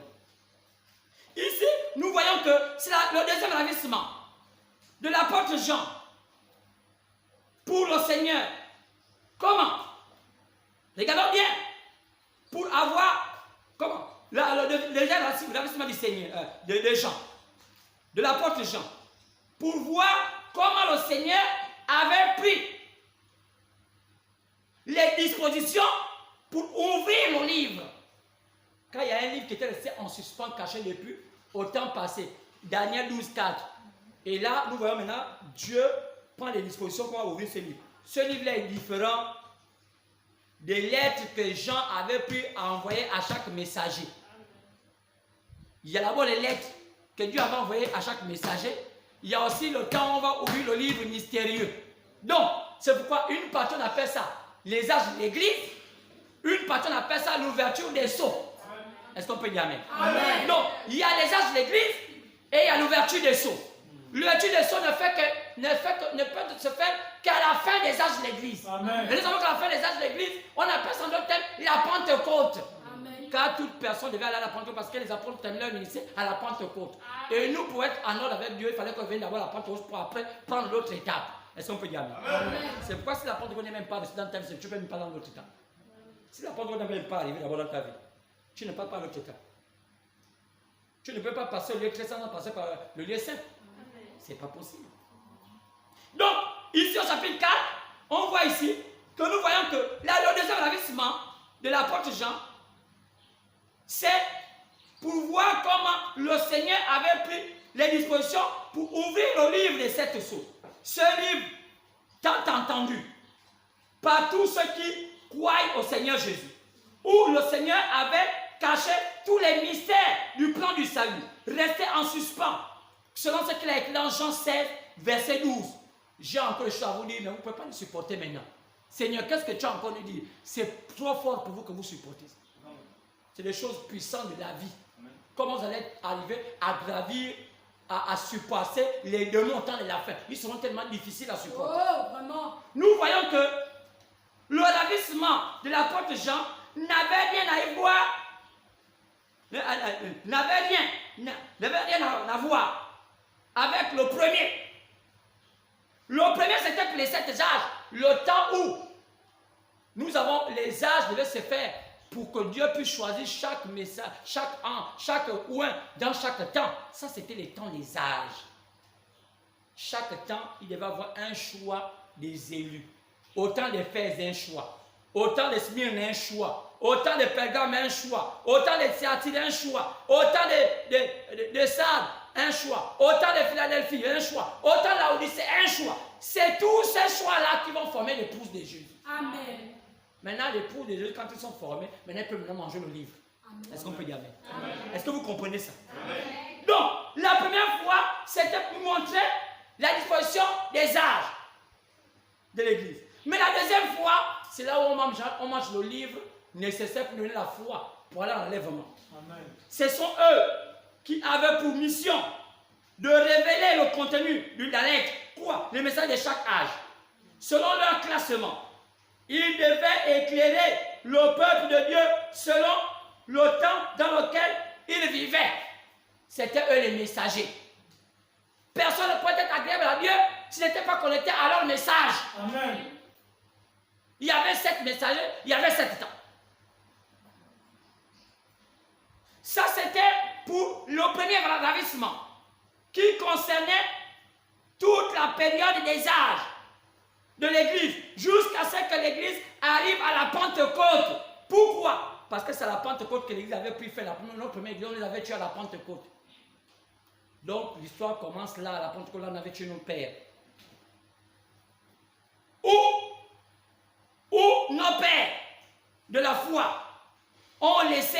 Ici, nous voyons que c'est le deuxième ravissement de l'apôtre Jean pour le Seigneur. Comment? Regardons bien. Pour avoir, comment? Le deuxième ravissement du Seigneur, de Jean, de l'apôtre Jean, pour voir comment le Seigneur avait pris les dispositions pour ouvrir le livre. Quand il y a un livre qui était resté en suspens, caché depuis au temps passé, Daniel 12:4. Et là, nous voyons maintenant, Dieu prend les dispositions pour ouvrir ce livre. Ce livre-là est différent des lettres que Jean avait pu envoyer à chaque messager. Il y a d'abord les lettres que Dieu avait envoyées à chaque messager. Il y a aussi le temps où on va ouvrir le livre mystérieux. Donc, c'est pourquoi une partie on appelle ça les âges de l'Église, une partie on appelle ça l'ouverture des sceaux. Est-ce qu'on peut dire amen? Amen. Donc, il y a les âges de l'Église et il y a l'ouverture des sceaux. L'ouverture des sceaux ne peut se faire qu'à la fin des âges de l'Église. Et nous savons qu'à la fin des âges de l'Église, on appelle son autre thème la Pentecôte. Amen. Car toute personne devait aller à la Pentecôte parce que les apôtres terminaient leur ministère à la Pentecôte. Et nous, pour être en ordre avec Dieu, il fallait qu'on vienne d'abord à la Pentecôte pour après prendre l'autre étape. Est-ce qu'on peut dire amen? Amen. C'est pourquoi si la Pentecôte n'est même pas dans ta vie, tu ne peux même pas dans l'autre étape. Si la Pentecôte n'est même pas arrivée d'abord dans ta vie, tu ne passes pas à l'autre étape. Tu ne peux pas passer au lieu très saint sans passer par le lieu saint. Ce n'est pas possible. ici au chapitre 4, on voit ici que nous voyons que le deuxième ravissement de l'apôtre Jean, c'est pour voir comment le Seigneur avait pris les dispositions pour ouvrir le livre des 7 sceaux. Ce livre, tant entendu par tous ceux qui croient au Seigneur Jésus, où le Seigneur avait caché tous les mystères du plan du salut, restés en suspens, selon ce qu'il a écrit dans Jean 16, verset 12. J'ai encore des choses à vous dire, mais vous ne pouvez pas le supporter maintenant. Seigneur, qu'est-ce que tu as encore nous dire? C'est trop fort pour vous que vous supportez. C'est des choses puissantes de la vie. Comment vous allez arriver à gravir, à supporter les deux montants de la fin? Ils seront tellement difficiles à supporter. Oh, vraiment. Nous voyons que le ravissement de l'apôtre Jean n'avait rien à y voir, n'avait rien à voir avec le premier. Le premier, c'était pour les 7 âges, le temps où nous avons les âges devaient se faire pour que Dieu puisse choisir chaque message, chaque an, chaque ouin, dans chaque temps. Ça, c'était les temps, les âges. Chaque temps, il devait avoir un choix des élus. Autant de Fès, un choix. Autant de Smyrne, un choix. Autant de Pergame, un choix. Autant de Thyatire, un choix. Autant de Sardes, un choix. Autant de Philadelphie, un choix. Autant de Laodicée, un choix. C'est tous ces choix-là qui vont former l'épouse de Jésus. Amen. Maintenant, l'épouse de Jésus, quand ils sont formés, maintenant ils peuvent maintenant manger le livre. Est-ce qu'on peut dire amen? Est-ce que vous comprenez ça? Amen. Donc, la première fois, c'était pour montrer la disposition des âges de l'Église. Mais la deuxième fois, c'est là où on mange le livre nécessaire pour donner la foi, pour aller à l'enlèvement. Ce sont eux qui avaient pour mission de révéler le contenu de la lettre. Quoi? Le message de chaque âge. Selon leur classement, ils devaient éclairer le peuple de Dieu selon le temps dans lequel ils vivaient. C'étaient eux les messagers. Personne ne pouvait être agréable à Dieu s'il n'était pas connecté à leur message. Amen. Il y avait 7 messagers, il y avait 7 temps. Ça, c'était pour le premier ravissement qui concernait toute la période des âges de l'Église jusqu'à ce que l'Église arrive à la Pentecôte. Pourquoi? Parce que c'est à la Pentecôte que l'Église avait pu faire notre première Église, on les avait tués à la Pentecôte. Donc l'histoire commence là, à la Pentecôte, là on avait tué nos pères. Où nos pères de la foi ont laissé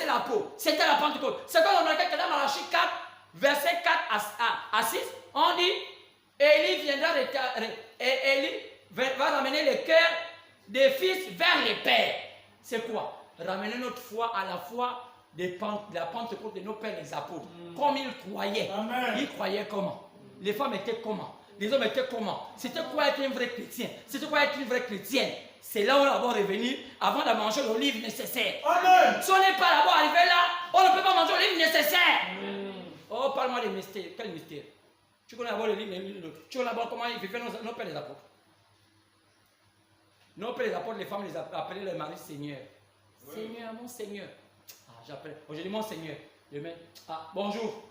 la peau. C'était la Pentecôte. C'est quand on a regardé dans Malachie 4, verset 4 à 6, on dit Élie va ramener le cœur des fils vers les pères. C'est quoi? Ramener notre foi à la foi de la Pentecôte de nos pères les apôtres. Comme ils croyaient. Amen. Ils croyaient comment? Les femmes étaient comment? Les hommes étaient comment? C'était quoi être un vrai chrétien? C'était quoi être une vraie chrétienne? C'est là où on va revenir avant de manger le livre nécessaire. Amen. Si on n'est pas d'abord arrivé là, on ne peut pas manger le livre nécessaire. Oh, parle-moi des mystères. Quel mystère? Tu connais d'abord le livre, tu connais d'abord comment ils vivaient nos pères les apôtres. Nos pères les apôtres, les femmes les appelaient leur mari Seigneur. Oui. Seigneur, mon Seigneur. Ah, j'appelle. Aujourd'hui, mon Seigneur. Demain, bonjour.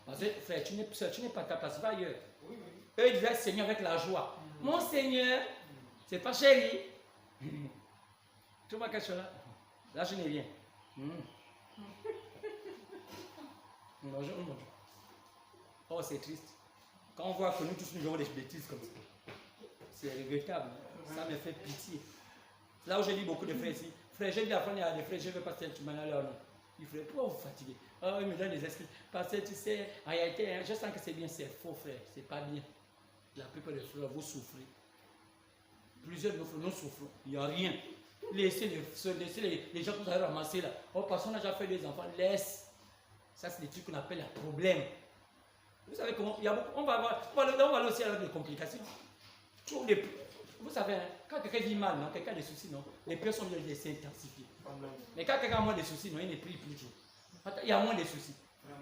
Parce que frère, tu n'es pas ta place, va ailleurs. Oui, oui. Eux, ils disaient Seigneur avec la joie. Mon Seigneur, c'est pas chéri. Tu vois quelque chose là? Là, je n'ai rien. Bonjour. Oh, c'est triste. Quand on voit que nous tous nous jouons des bêtises comme ça, c'est regrettable. Ça me fait pitié. Là où je lis beaucoup de frères ici. Frère, j'ai dit à frère, des frères, je veux passer un petit malin là. Il frère, pourquoi vous fatiguez? Oh, il me donne des esprits. Parce que tu sais, en réalité, je sens que c'est bien, c'est faux, frère. C'est pas bien. La plupart des frères, vous souffrez. Plusieurs de nos frères, nous souffrons. Il n'y a rien. Laissez les gens que vous avez ramassés là. Oh, parce qu'on a déjà fait des enfants, laisse. Ça, c'est des trucs qu'on appelle un problème. Vous savez comment il y a beaucoup, on va aller aussi avec des complications. Vous savez, hein, quand quelqu'un vit mal, non, quelqu'un a des soucis, non, les personnes doivent s'intensifier. Mais quand quelqu'un a moins de soucis, non, il ne prie plus toujours. Il y a moins de soucis.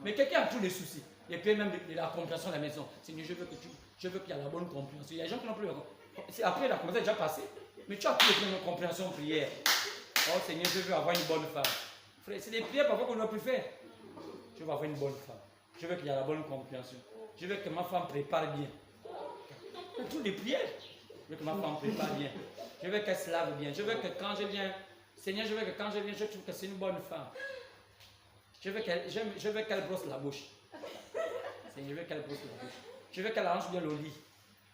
Mais quelqu'un a tous les soucis. Et puis même de la compréhension de la maison. Seigneur, je veux qu'il y ait la bonne compréhension. Il y a des gens qui n'ont plus la compréhension. Après, la compréhension est déjà passée. Mais tu as plus de compréhension en prière. Oh Seigneur, je veux avoir une bonne femme. Frère, c'est des prières parfois qu'on ne doit plus faire. Je veux avoir une bonne femme. Je veux qu'il y ait la bonne compréhension. Je veux que ma femme prépare bien. Un truc de prière. Je veux que ma femme prépare bien. Je veux qu'elle se lave bien. Je veux que quand je viens, Seigneur, je veux que quand je viens, je trouve que c'est une bonne femme. Je veux qu'elle brosse la bouche. Seigneur, je veux qu'elle brosse la bouche. Je veux qu'elle arrange bien le lit.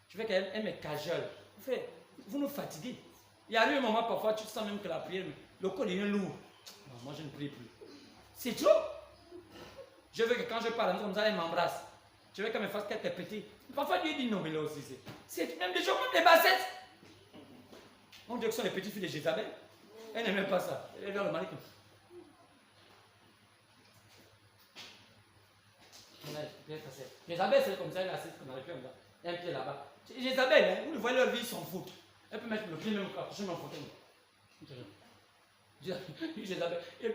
Je veux qu'elle me cajole. Vous nous fatiguez. Il y a eu un moment parfois, tu sens même que la prière, le corps devient lourd. Non, moi je ne prie plus. C'est trop. Je veux que quand je parle comme ça, elle m'embrasse. Je veux qu'elle me fasse quelques petits. Parfois, Dieu dit non, mais là aussi, c'est même des gens, même les bassesses. On dit que ce sont les petites filles de Jézabel. Elle n'aime même pas ça. Elle est vers le mari comme Jézabel, c'est comme ça, elle est assise comme dans le pied, un pied là-bas. Jézabel, hein, vous le voyez, leur vie, ils s'en foutent. Elle peut mettre le pied même accrocher mon fauteuil. Jézabel, il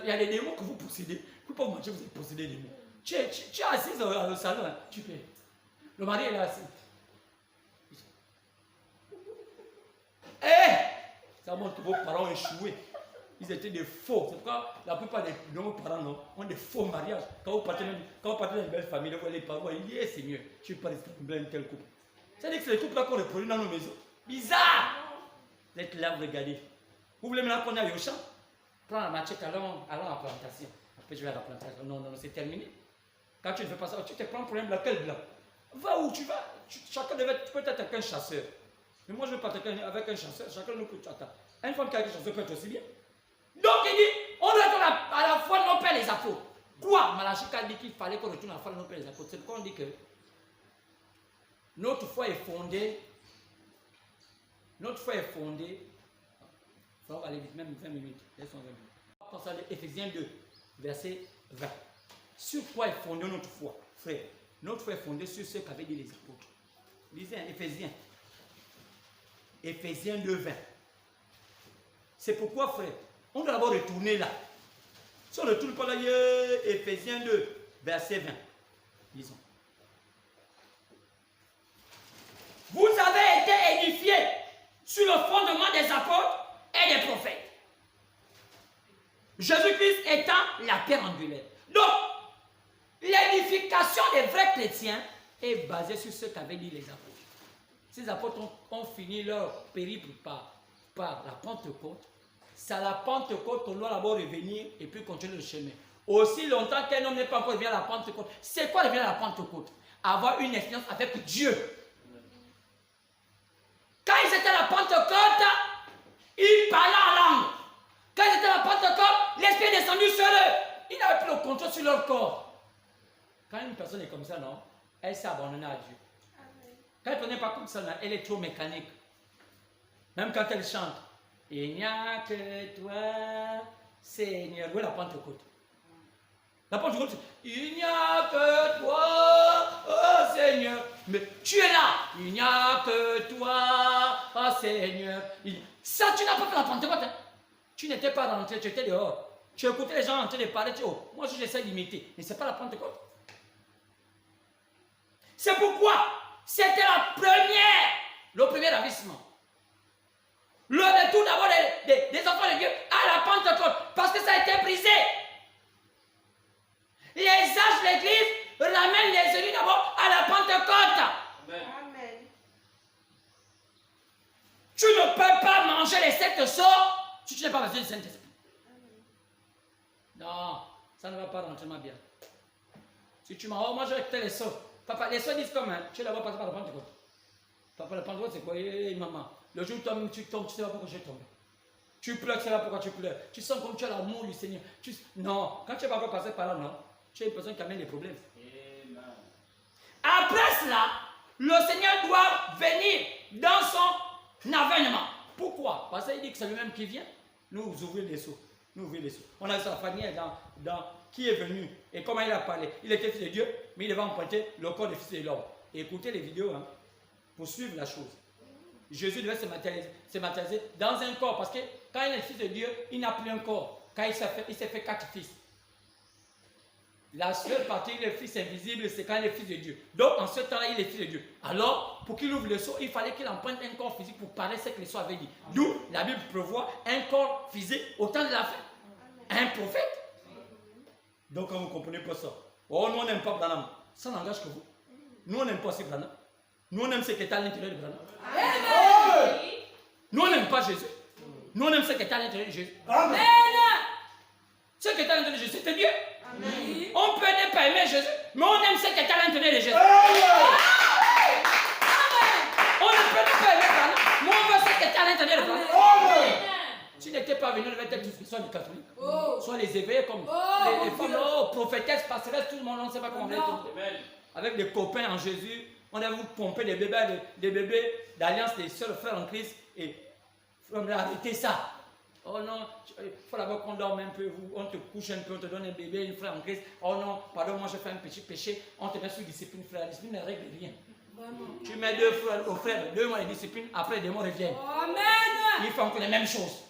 y a des démons que vous possédez. Vous ne pouvez pas manger, vous êtes possédé des démons. Tu es assise dans le salon, hein, tu peux. Le mari est là assis. Ça montre que vos parents ont échoué. Ils étaient des faux. C'est pourquoi la plupart de nos parents ont des faux mariages. Quand vous partez dans une belle famille, vous voyez les parents, ils disent Seigneur, je ne suis pas resté dans un tel couple. C'est-à-dire que c'est les couples là qu'on reproduit dans nos maisons. Bizarre! Vous êtes là, vous regardez. Vous voulez maintenant qu'on aille au champ? Prends la machette, allons à la plantation. Après, je vais à la plantation. Non, c'est terminé. Quand tu ne fais pas ça, tu te prends pour un blanc. Quel blanc? Va où tu vas. Chacun peut être avec un chasseur. Mais moi, je ne veux pas être avec un chasseur. Chacun nous peut attendre. Une femme qui a un chasseur peut être aussi bien. Donc, il dit, on doit retourner à la foi de nos pères les apôtres. Quoi? Malachika dit qu'il fallait qu'on retourne à la foi de nos pères les apôtres. C'est pourquoi on dit que notre foi est fondée. Notre foi est fondée. Il faut aller vite, même 20 minutes. Laissons 20 minutes. On va penser à Éphésiens 2, verset 20. Sur quoi est fondée notre foi, frère? Notre foi est fondée sur ce qu'avaient dit les apôtres. Lisez Éphésiens. Éphésiens 2, 20. C'est pourquoi, frère, on doit d'abord retourner là. Si on ne retourne pas là, Éphésiens 2, verset 20. Lisons. Vous avez été édifiés sur le fondement des apôtres et des prophètes. Jésus-Christ étant la pierre angulaire. Donc, l'édification des vrais chrétiens est basée sur ce qu'avaient dit les apôtres. Ces apôtres ont fini leur périple par la Pentecôte. C'est à la Pentecôte qu'on doit d'abord revenir et puis continuer le chemin. Aussi longtemps qu'un homme n'est pas encore revenu à la Pentecôte. C'est quoi revenir à la Pentecôte? Avoir une expérience avec Dieu. Quand ils étaient à la Pentecôte, ils parlaient en langue. Quand ils étaient à la Pentecôte, l'Esprit est descendu sur eux. Ils n'avaient plus le contrôle sur leur corps. Quand une personne est comme ça, non, elle s'est abandonnée à Dieu. Quand elle n'est pas comme ça, non, elle est trop mécanique. Même quand elle chante, il n'y a que toi, Seigneur. Où est la Pentecôte? La Pentecôte, il n'y a que toi, oh Seigneur. Mais tu es là, il n'y a que toi, oh Seigneur. Ça, tu n'as pas fait la Pentecôte. Hein? Tu n'étais pas rentré, tu étais dehors. Tu écoutais les gens en train de parler, tu dis, oh, moi j'essaie d'imiter. Mais ce n'est pas la Pentecôte. C'est pourquoi c'était le premier ravissement. Le retour d'abord des enfants de Dieu à la Pentecôte. Parce que ça a été brisé. Les âges de l'église ramènent les élus d'abord à la Pentecôte. Amen. Tu ne peux pas manger les 7 sorts si tu n'es pas besoin du Saint-Esprit. Non, ça ne va pas rentrer ma bien. Si tu m'as moi je vais écouter les sorts. Papa, les sorts disent comme tu es là-bas passé par la Pentecôte. Papa, la Pentecôte c'est quoi? Maman, le jour où tu tombes, tu sais pas pourquoi je tombe. Tu pleures, tu sais pas pourquoi tu pleures. Tu sens comme tu as l'amour du Seigneur. Non, quand tu n'es pas encore passé par là, non. Tu es une personne qui amène des problèmes. Amen. Après cela, le Seigneur doit venir dans son avènement. Pourquoi? Parce qu'il dit que c'est lui-même qui vient. Nous ouvrons les seaux. Nous ouvrons les seaux. On a sa famille dans qui est venu et comment il a parlé. Il était fils de Dieu, mais il devait emprunter le corps du fils de l'homme. Écoutez les vidéos pour suivre la chose. Jésus devait se matérialiser dans un corps parce que quand il est fils de Dieu, il n'a plus un corps. Quand il s'est fait 4 fils. La seule partie, le fils invisible, c'est quand il est fils de Dieu. Donc, en ce temps-là, il est fils de Dieu. Alors, pour qu'il ouvre le sceau, il fallait qu'il emprunte un corps physique pour parler ce que les sceaux avaient dit. D'où la Bible prévoit un corps physique au temps de la fin. Un prophète. Donc, quand vous ne comprenez pas ça, oh, nous on n'aime pas Branham. Ça n'engage que vous. Nous on n'aime pas aussi Branham. Nous, on aime ce qui est à l'intérieur de Branham. Amen. Nous, on n'aime pas Jésus. Nous, on aime ce qui est à l'intérieur de Jésus. Amen. Ce qui est à l'intérieur de Jésus, c'est Dieu. Amen. On peut ne pas aimer Jésus, mais on aime ce qui est à l'intérieur de Jésus. On ne peut pas aimer Branham, mais on veut ce qui est à l'intérieur de Branham. Tu n'étais pas venu, on devait être tous soit les catholiques, soit les éveillés comme les femmes, prophétesses, pastoresses, tout le monde, on ne sait pas comment on va être. Avec des copains en Jésus, on a vous pomper des bébés d'alliance des sœurs frères en Christ et on a arrêté ça. Oh non, il faut d'abord qu'on dorme un peu, on te couche un peu, on te donne un bébé, une frère en Christ. Oh non, pardon, moi je fais un petit péché, on te met sous discipline, frère. La discipline ne règle rien. Tu mets deux frères au frère, 2 mois de discipline, après les démons reviennent. Amen. Ils font encore les mêmes choses.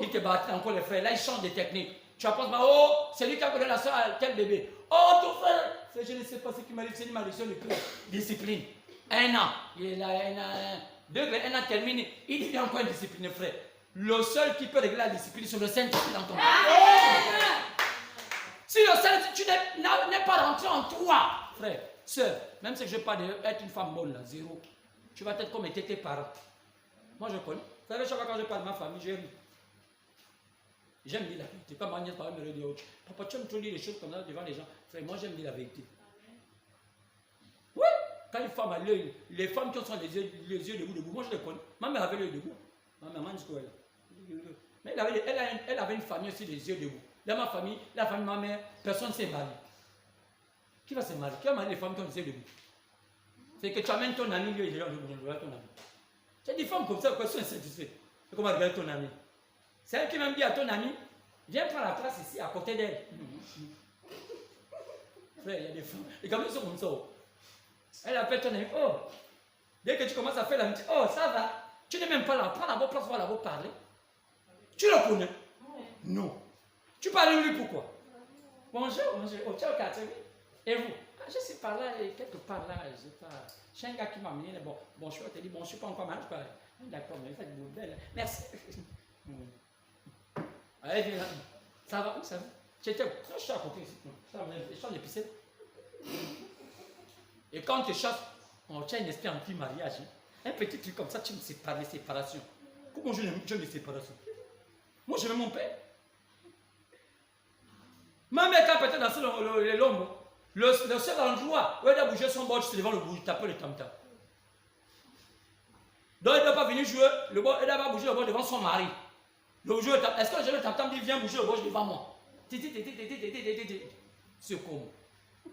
Ils te battent encore les frères, là ils changent de technique. Tu vas penser, oh, c'est lui qui a donné la soeur à tel bébé. Oh, ton frère, je ne sais pas ce qui m'a dit, c'est une malédiction de cœur. Discipline. 1 an, il a 1 an terminé, il devient encore indiscipliné, frère. Le seul qui peut régler la discipline, c'est le Saint-Esprit dans ton cœur. Si le Saint-Esprit, tu n'es pas rentré en toi, frère, sœur, même si je ne veux pas être une femme bonne, là, 0, tu vas être comme étaient tes parents. Moi, je connais. Vous savez, chaque fois quand je parle de ma famille, je ris. J'aime dire la vérité. Quand ma nièce parle, me dit, papa, tu aimes trop dire les choses comme ça devant les gens. Frère, moi, j'aime dire la vérité. Oui, quand les femmes, les femmes qui ont les yeux debout, moi, je les connais. Ma mère avait l'œil debout. Ma maman dit quoi? Mais elle avait une famille aussi, les yeux debout. Dans ma famille, la famille de ma mère, personne ne s'est marié. Qui va se marier? Qui va marier les femmes qui ont les yeux debout? C'est que tu amènes ton ami, lui, et les gens regardent ton ami. Tu as des femmes comme ça, pourquoi sont insatisfaites? C'est comment regarder ton ami? C'est elle qui même dit à ton ami, viens prendre la place ici, à côté d'elle. Frère, il y a des femmes. Les gamins sont comme ça. Elle appelle ton ami, oh. Dès que tu commences à faire l'amitié, oh, ça va. Tu n'es même pas là. Prends la bonne place, va là-bas parler. Tu le connais? Non. Tu parles de lui pourquoi? Bonjour, bonjour. Oh, ciao, Catherine. Et vous? Ah, je suis par là, quelque part là. Je sais pas. J'ai un gars qui m'a amené. Bon, je te dis, bon, je ne suis pas encore mal. D'accord, mais faites vous belle. Merci. Allez, viens là. Ça va? Ça va? Je suis à côté ici. Je suis en épicé. Et quand tu chasses, on tient une esprit anti-mariage. Un petit truc comme ça, tu me sépares, les séparations. Comment j'aime les séparations? Moi, j'aime mon père. Ma mère, quand elle était dans l'ombre, le seul endroit où elle a bougé son bord, c'est devant le bouge, taper le tam-tam. Donc, elle ne doit pas venir jouer, elle ne doit pas bouger le bord devant son mari. Est-ce que le tam-tam dit, viens bouger le bord devant moi? C'est comme.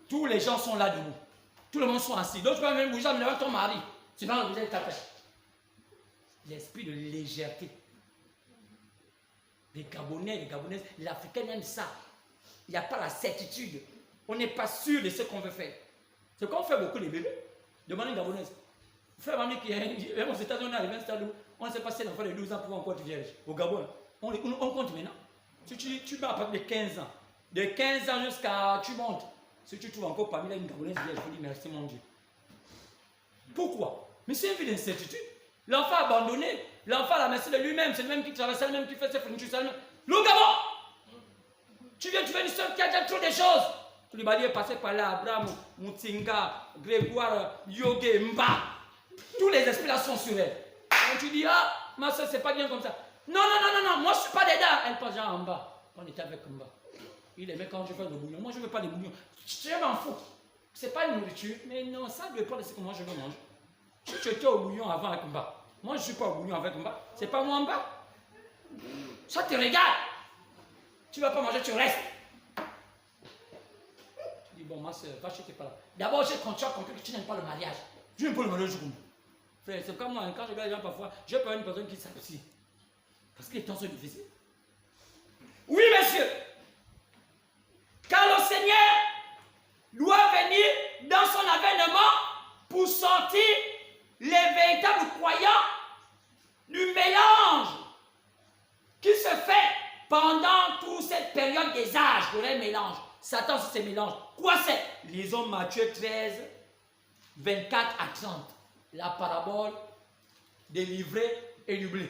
Tous les gens sont là debout. Tout le monde sont assis. Donc, tu peux même bouger devant ton mari. Tu vas le bouger de ta tête. L'esprit de légèreté. Les Gabonais, les Gabonaises, les Africains aiment ça. Il n'y a pas la certitude. On n'est pas sûr de ce qu'on veut faire. C'est qu'on fait beaucoup les bébés. Demandez une Gabonaise. Frère Mami qui est aux États-Unis, on est arrivé à un stade où on ne sait pas si l'enfant de 12 ans pour encore être vierge. Au Gabon, on compte maintenant. Si tu vas à partir de 15 ans, de 15 ans jusqu'à tu montes, si tu trouves encore parmi là une Gabonaise vierge, il faut dire merci mon Dieu. Pourquoi? Mais c'est une vie d'incertitude. L'enfant abandonné, l'enfant à la merci de lui-même, c'est le même qui travaille, c'est le même qui fait ses fournitures, c'est le même. Le Gabon! Tu viens une soeur qui a déjà trop de choses. Koulibaly est passé par là, Abraham, Moutinga, Grégoire, Yogé, Mba. Tous les esprits là sont sur elle. Quand tu dis, ah, ma soeur, c'est pas bien comme ça. Non, moi je suis pas dedans. Elle passe en bas. On était avec Mba. Il aimait quand je fais le bouillon. Moi je veux pas de bouillon. Je m'en fous. C'est pas une nourriture, mais non, ça ne dépend de ce que moi je veux manger. Si tu étais au bouillon avant avec Mba, moi je ne suis pas au bouillon avec Mba, c'est pas moi Mba. Ça te regarde. Tu ne vas pas manger, tu restes. Tu dis, bon, ma soeur, va chez tes parents. D'abord, j'ai compris que tu n'aimes pas le mariage. Je n'aime pas le mariage, frère, c'est comme moi, quand je regarde les gens parfois, j'ai peur d'une personne qui s'abstient. Parce que les temps sont difficiles. Oui, monsieur. Car le Seigneur doit venir dans son avènement pour sortir les véritables croyants du mélange qui se fait pendant toute cette période des âges, de leur mélange. Satan, c'est ce mélange. Quoi c'est? Lisons Matthieu 13, 24 à 30. La parabole des livrets et du blé.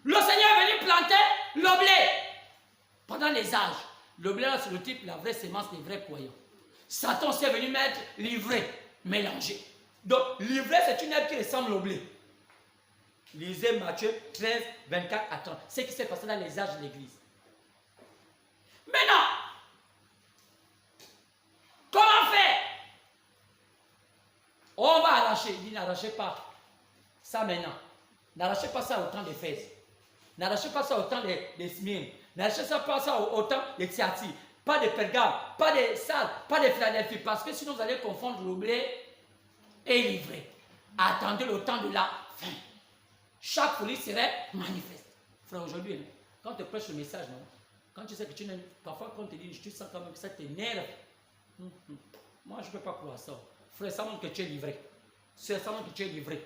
Le Seigneur est venu planter le blé pendant les âges. Le blé, c'est le type, la vraie sémence des vrais croyants. Satan s'est venu mettre l'ivraie, mélangé. Donc, l'ivresse, c'est une herbe qui ressemble au blé. Lisez Matthieu 13, 24 à 30. C'est ce qui s'est passé dans les âges de l'église. Maintenant, comment faire? On va arracher. Il dit, n'arrachez pas ça maintenant. N'arrachez pas ça au temps d'Éphèse. N'arrachez pas ça au temps des Smyrne. N'arrachez pas ça au temps des Thyatire. Pas de Pergame, pas de Sardes, pas de Philadelphie. Parce que sinon vous allez confondre le blé et l'ivraie. Attendez le temps de la fin. Chaque folie serait manifeste. Frère, aujourd'hui, quand tu prêches le message, non? Quand tu sais que tu n'aimes, parfois quand tu dis, tu sens quand même que ça t'énerve. Moi, je ne peux pas croire ça. Frère, ça montre que tu es livré. Ça montre que tu es livré.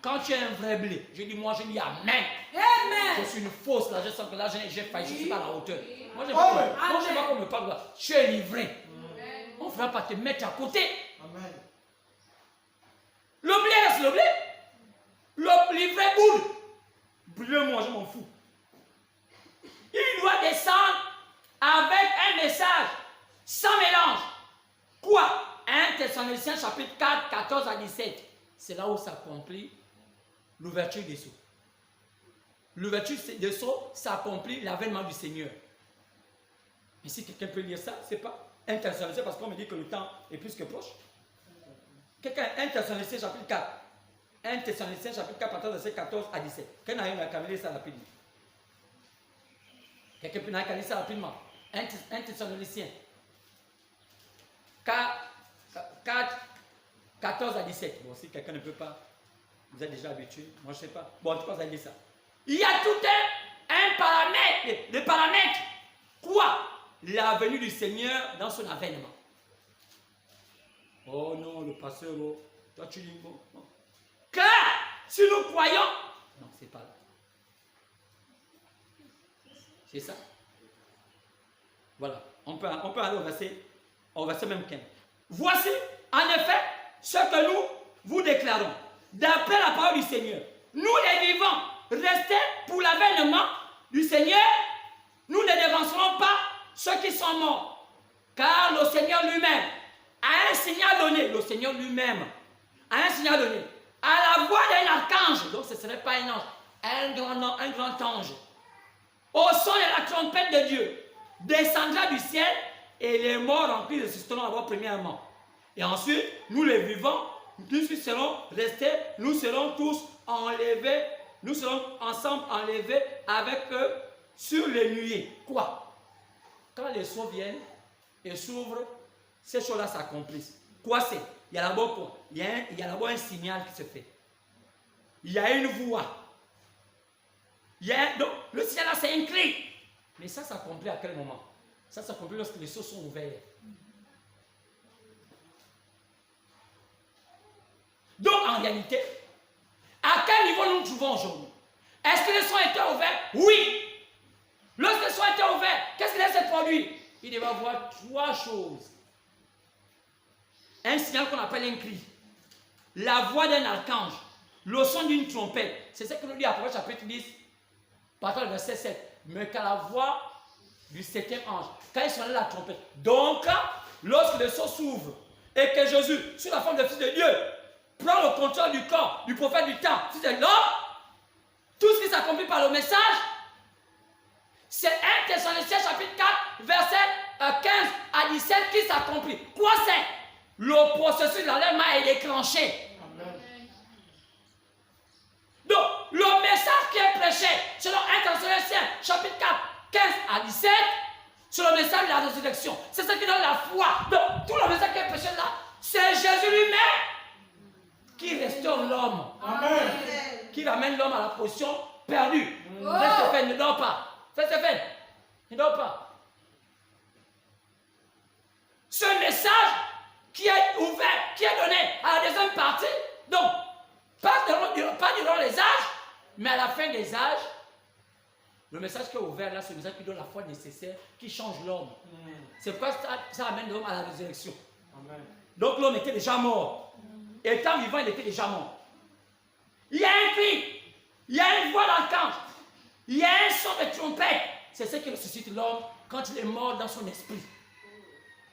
Quand tu es un vrai blé, je dis, moi, je dis Amen. Amen. Je suis une fausse, là, je sens que là, j'ai failli, je ne suis pas à la hauteur. Moi, je ne sais pas qu'on me parle là. Tu es livré. On ne fera pas te mettre à côté. Amen. Le blé reste le blé. Le livret boule. Bleu, moi, je m'en fous. Il doit descendre avec un message, sans mélange. Quoi? 1 Thessaloniciens chapitre 4, 14 à 17. C'est là où s'accomplit l'ouverture des sceaux. L'ouverture des sceaux s'accomplit l'avènement du Seigneur. Mais si quelqu'un peut lire ça, c'est pas 1 Thessaloniciens parce qu'on me dit que le temps est plus que proche. Quelqu'un, 1 Thessaloniciens chapitre 4. 1 Thessaloniciens chapitre 4, verset 14 à 17. Quelqu'un a camélé ça rapidement. Quelqu'un peut camélé ça rapidement. 1 Thessaloniciens 4, 14 à 17. Bon, si quelqu'un ne peut pas, vous êtes déjà habitué. Moi, je ne sais pas. Bon, en tout cas, vous allez lire ça. Il y a tout un paramètre. Le paramètre. Quoi? La venue du Seigneur dans son avènement. Oh non, le pasteur, oh, toi tu dis bon. Car si nous croyons, non, c'est pas là. C'est ça. Voilà. On peut aller au verset même 15. Voici, en effet, ce que nous vous déclarons. D'après la parole du Seigneur, nous les vivants, restés pour l'avènement du Seigneur, nous ne dévancerons pas ceux qui sont morts. Car le Seigneur lui-même a un signal donné. Le Seigneur lui-même a un signal donné. À la voix d'un archange, donc ce ne serait pas un ange, un grand ange, au son de la trompette de Dieu, descendra du ciel et les morts en Christ ressusciteront d'abord premièrement. Et ensuite, nous les vivants, nous serons restés, nous serons tous enlevés, nous serons ensemble enlevés avec eux sur les nuées. Quoi? Quand les sceaux viennent et s'ouvrent, ces choses-là s'accomplissent. Quoi c'est? Il y a d'abord quoi? Il y a d'abord un signal qui se fait. Il y a une voix. Donc, le signal là, c'est un cri. Mais ça s'accomplit à quel moment? Ça s'accomplit lorsque les sceaux sont ouverts. Donc, en réalité, à quel niveau nous nous trouvons aujourd'hui? Est-ce que les sceaux étaient ouverts? Oui. Lorsque les sceaux étaient ouverts, qu'est-ce qui s'est produit? Il devait y avoir trois choses. Un signal qu'on appelle un cri, la voix d'un archange, le son d'une trompette. C'est ce que nous dit Apocalypse chapitre 10, partant du verset 7. Mais qu'à la voix du septième ange, quand il sonnait la trompette. Donc, lorsque le sceau s'ouvre et que Jésus, sous la forme de Fils de Dieu, prend le contrôle du corps du prophète du temps, Fils de l'homme, tout ce qui s'accomplit par le message, c'est 1 Thessaloniciens chapitre 4, verset 15 à 17 qui s'accomplit. Quoi c'est? Le processus de l'enlèvement est déclenché. Amen. Donc, le message qui est prêché, selon 1 Thessaloniciens chapitre 4, 15 à 17, c'est le message de la résurrection. C'est ce qui donne la foi. Donc, tout le message qui est prêché là, c'est Jésus lui-même qui restaure l'homme. Amen. Qui ramène l'homme à la position perdue. Stéphane ne dort pas. Stéphane ne dort pas. Ce message qui est ouvert, qui est donné à la deuxième partie, donc, pas durant les âges, mais à la fin des âges, le message qui est ouvert là, c'est le message qui donne la foi nécessaire, qui change l'homme. C'est pourquoi ça amène l'homme à la résurrection. Amen. Donc l'homme était déjà mort. Étant vivant, il était déjà mort. Il y a un cri, il y a une voix d'archange, il y a un son de trompette. C'est ce qui ressuscite l'homme quand il est mort dans son esprit.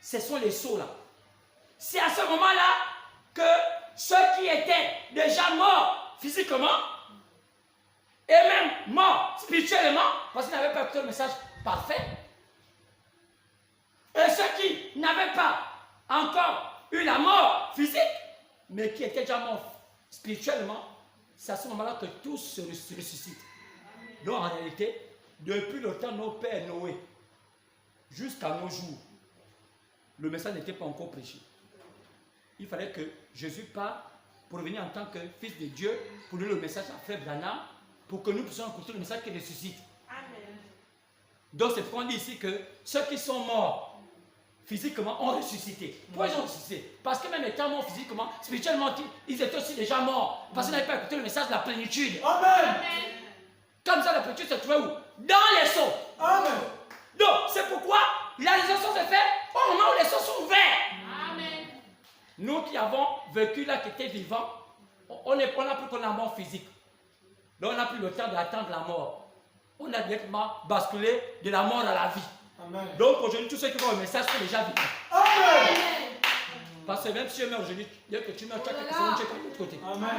Ce sont les sceaux là. C'est à ce moment-là que ceux qui étaient déjà morts physiquement et même morts spirituellement, parce qu'ils n'avaient pas écouté le message parfait, et ceux qui n'avaient pas encore eu la mort physique, mais qui étaient déjà morts spirituellement, c'est à ce moment-là que tous se ressuscitent. Donc en réalité, depuis le temps de nos pères Noé, jusqu'à nos jours, le message n'était pas encore prêché. Il fallait que Jésus parte pour venir en tant que fils de Dieu, pour donner le message à Frère Branham, pour que nous puissions écouter le message qui ressuscite. Amen. Donc c'est pourquoi on dit ici que ceux qui sont morts physiquement ont ressuscité. Pourquoi ils ont ressuscité? Parce que même étant morts physiquement, spirituellement, ils étaient aussi déjà morts. Parce qu'ils n'avaient pas écouté le message de la plénitude. Amen. Comme ça, la plénitude se trouvait où? Dans les seaux. Amen. Donc c'est pourquoi la résurrection se fait au moment où les seaux sont ouverts. Amen. Nous qui avons vécu là, qui étaient vivants, on n'a plus qu'on la mort physique. Donc on n'a plus le temps d'attendre la mort. On a directement basculé de la mort à la vie. Amen. Donc aujourd'hui, tous ceux qui voient le message sont déjà vivants. Amen. Parce que même si tu meurs aujourd'hui, dès que tu meurs, tu as quelque chose, tu es de l'autre côté. Amen.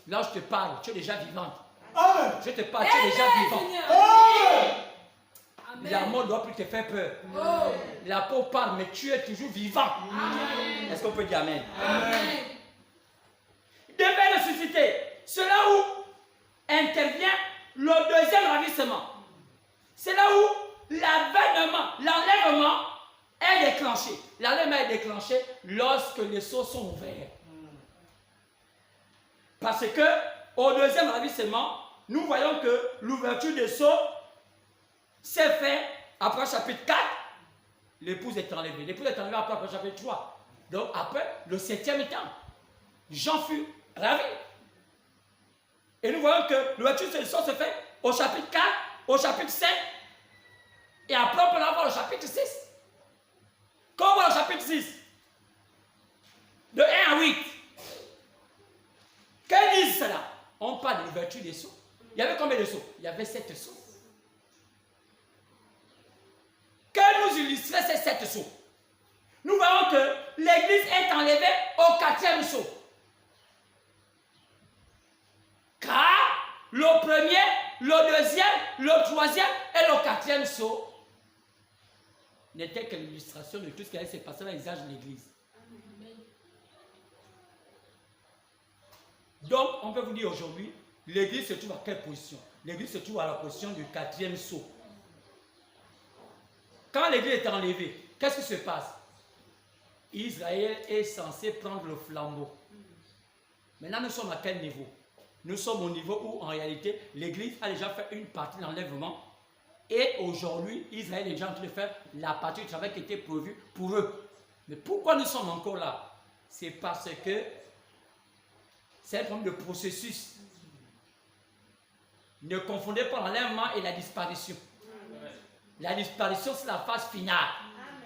Là où je te parle, tu es déjà vivante. Amen. Je te parle, tu es déjà vivant. Amen. La mort ne doit plus te faire peur. Oh. La peau part, mais tu es toujours vivant. Est-ce qu'on peut dire Amen? Amen. Devait ressusciter. C'est là où intervient le deuxième ravissement. C'est là où l'avènement, l'enlèvement est déclenché. L'enlèvement est déclenché lorsque les seaux sont ouverts. Parce que au deuxième ravissement, nous voyons que l'ouverture des seaux s'est faite après le chapitre 4. L'épouse est enlevée. L'épouse est enlevée après le chapitre 3. Donc après le 7e temps, Jean fut ravi. Et nous voyons que l'ouverture des seaux se fait au chapitre 4, au chapitre 5. Et après on peut avoir le chapitre 6. Quand on voit le chapitre 6, de 1 à 8, que disent cela? On parle de l'ouverture des seaux. Il y avait combien de seaux? Il y avait 7 seaux. Que nous illustrer ces 7 seaux? Nous voyons que l'église est enlevée au 4e seau. Car le premier, le deuxième, le 3e et le 4e seau n'étaient que l'illustration de tout ce qui allait se passer dans les âges de l'église. Donc, on peut vous dire aujourd'hui, l'église se trouve à quelle position? L'église se trouve à la position du 4e seau. Quand l'église est enlevée, qu'est-ce qui se passe? Israël est censé prendre le flambeau. Maintenant, nous sommes à quel niveau? Nous sommes au niveau où, en réalité, l'église a déjà fait une partie de l'enlèvement. Et aujourd'hui, Israël est déjà en train de faire la partie du travail qui était prévu pour eux. Mais pourquoi nous sommes encore là? C'est parce que c'est un problème de processus. Ne confondez pas l'enlèvement et la disparition. La disparition, c'est la phase finale.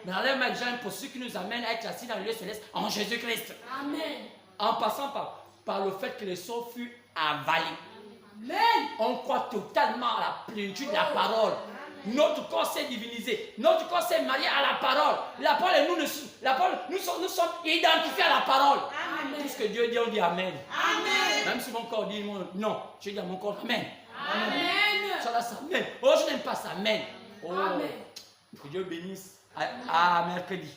Mais l'enlèvement est déjà un processus qui nous amène à être assis dans le lieu céleste en Jésus-Christ. Amen. En passant par le fait que le sceau fut avalé. Amen. On croit totalement à la plénitude de la parole. Notre corps s'est divinisé. Notre corps s'est marié à la parole. La parole et nous sommes identifiés à la parole. Amen. Tout ce que Dieu dit, on dit Amen. Amen. Même si mon corps dit non, je dis à mon corps Amen. Amen. Ça là, c'est Amen. Oh, je n'aime pas ça. Amen. Oh. Amen. Que Dieu bénisse. À mercredi.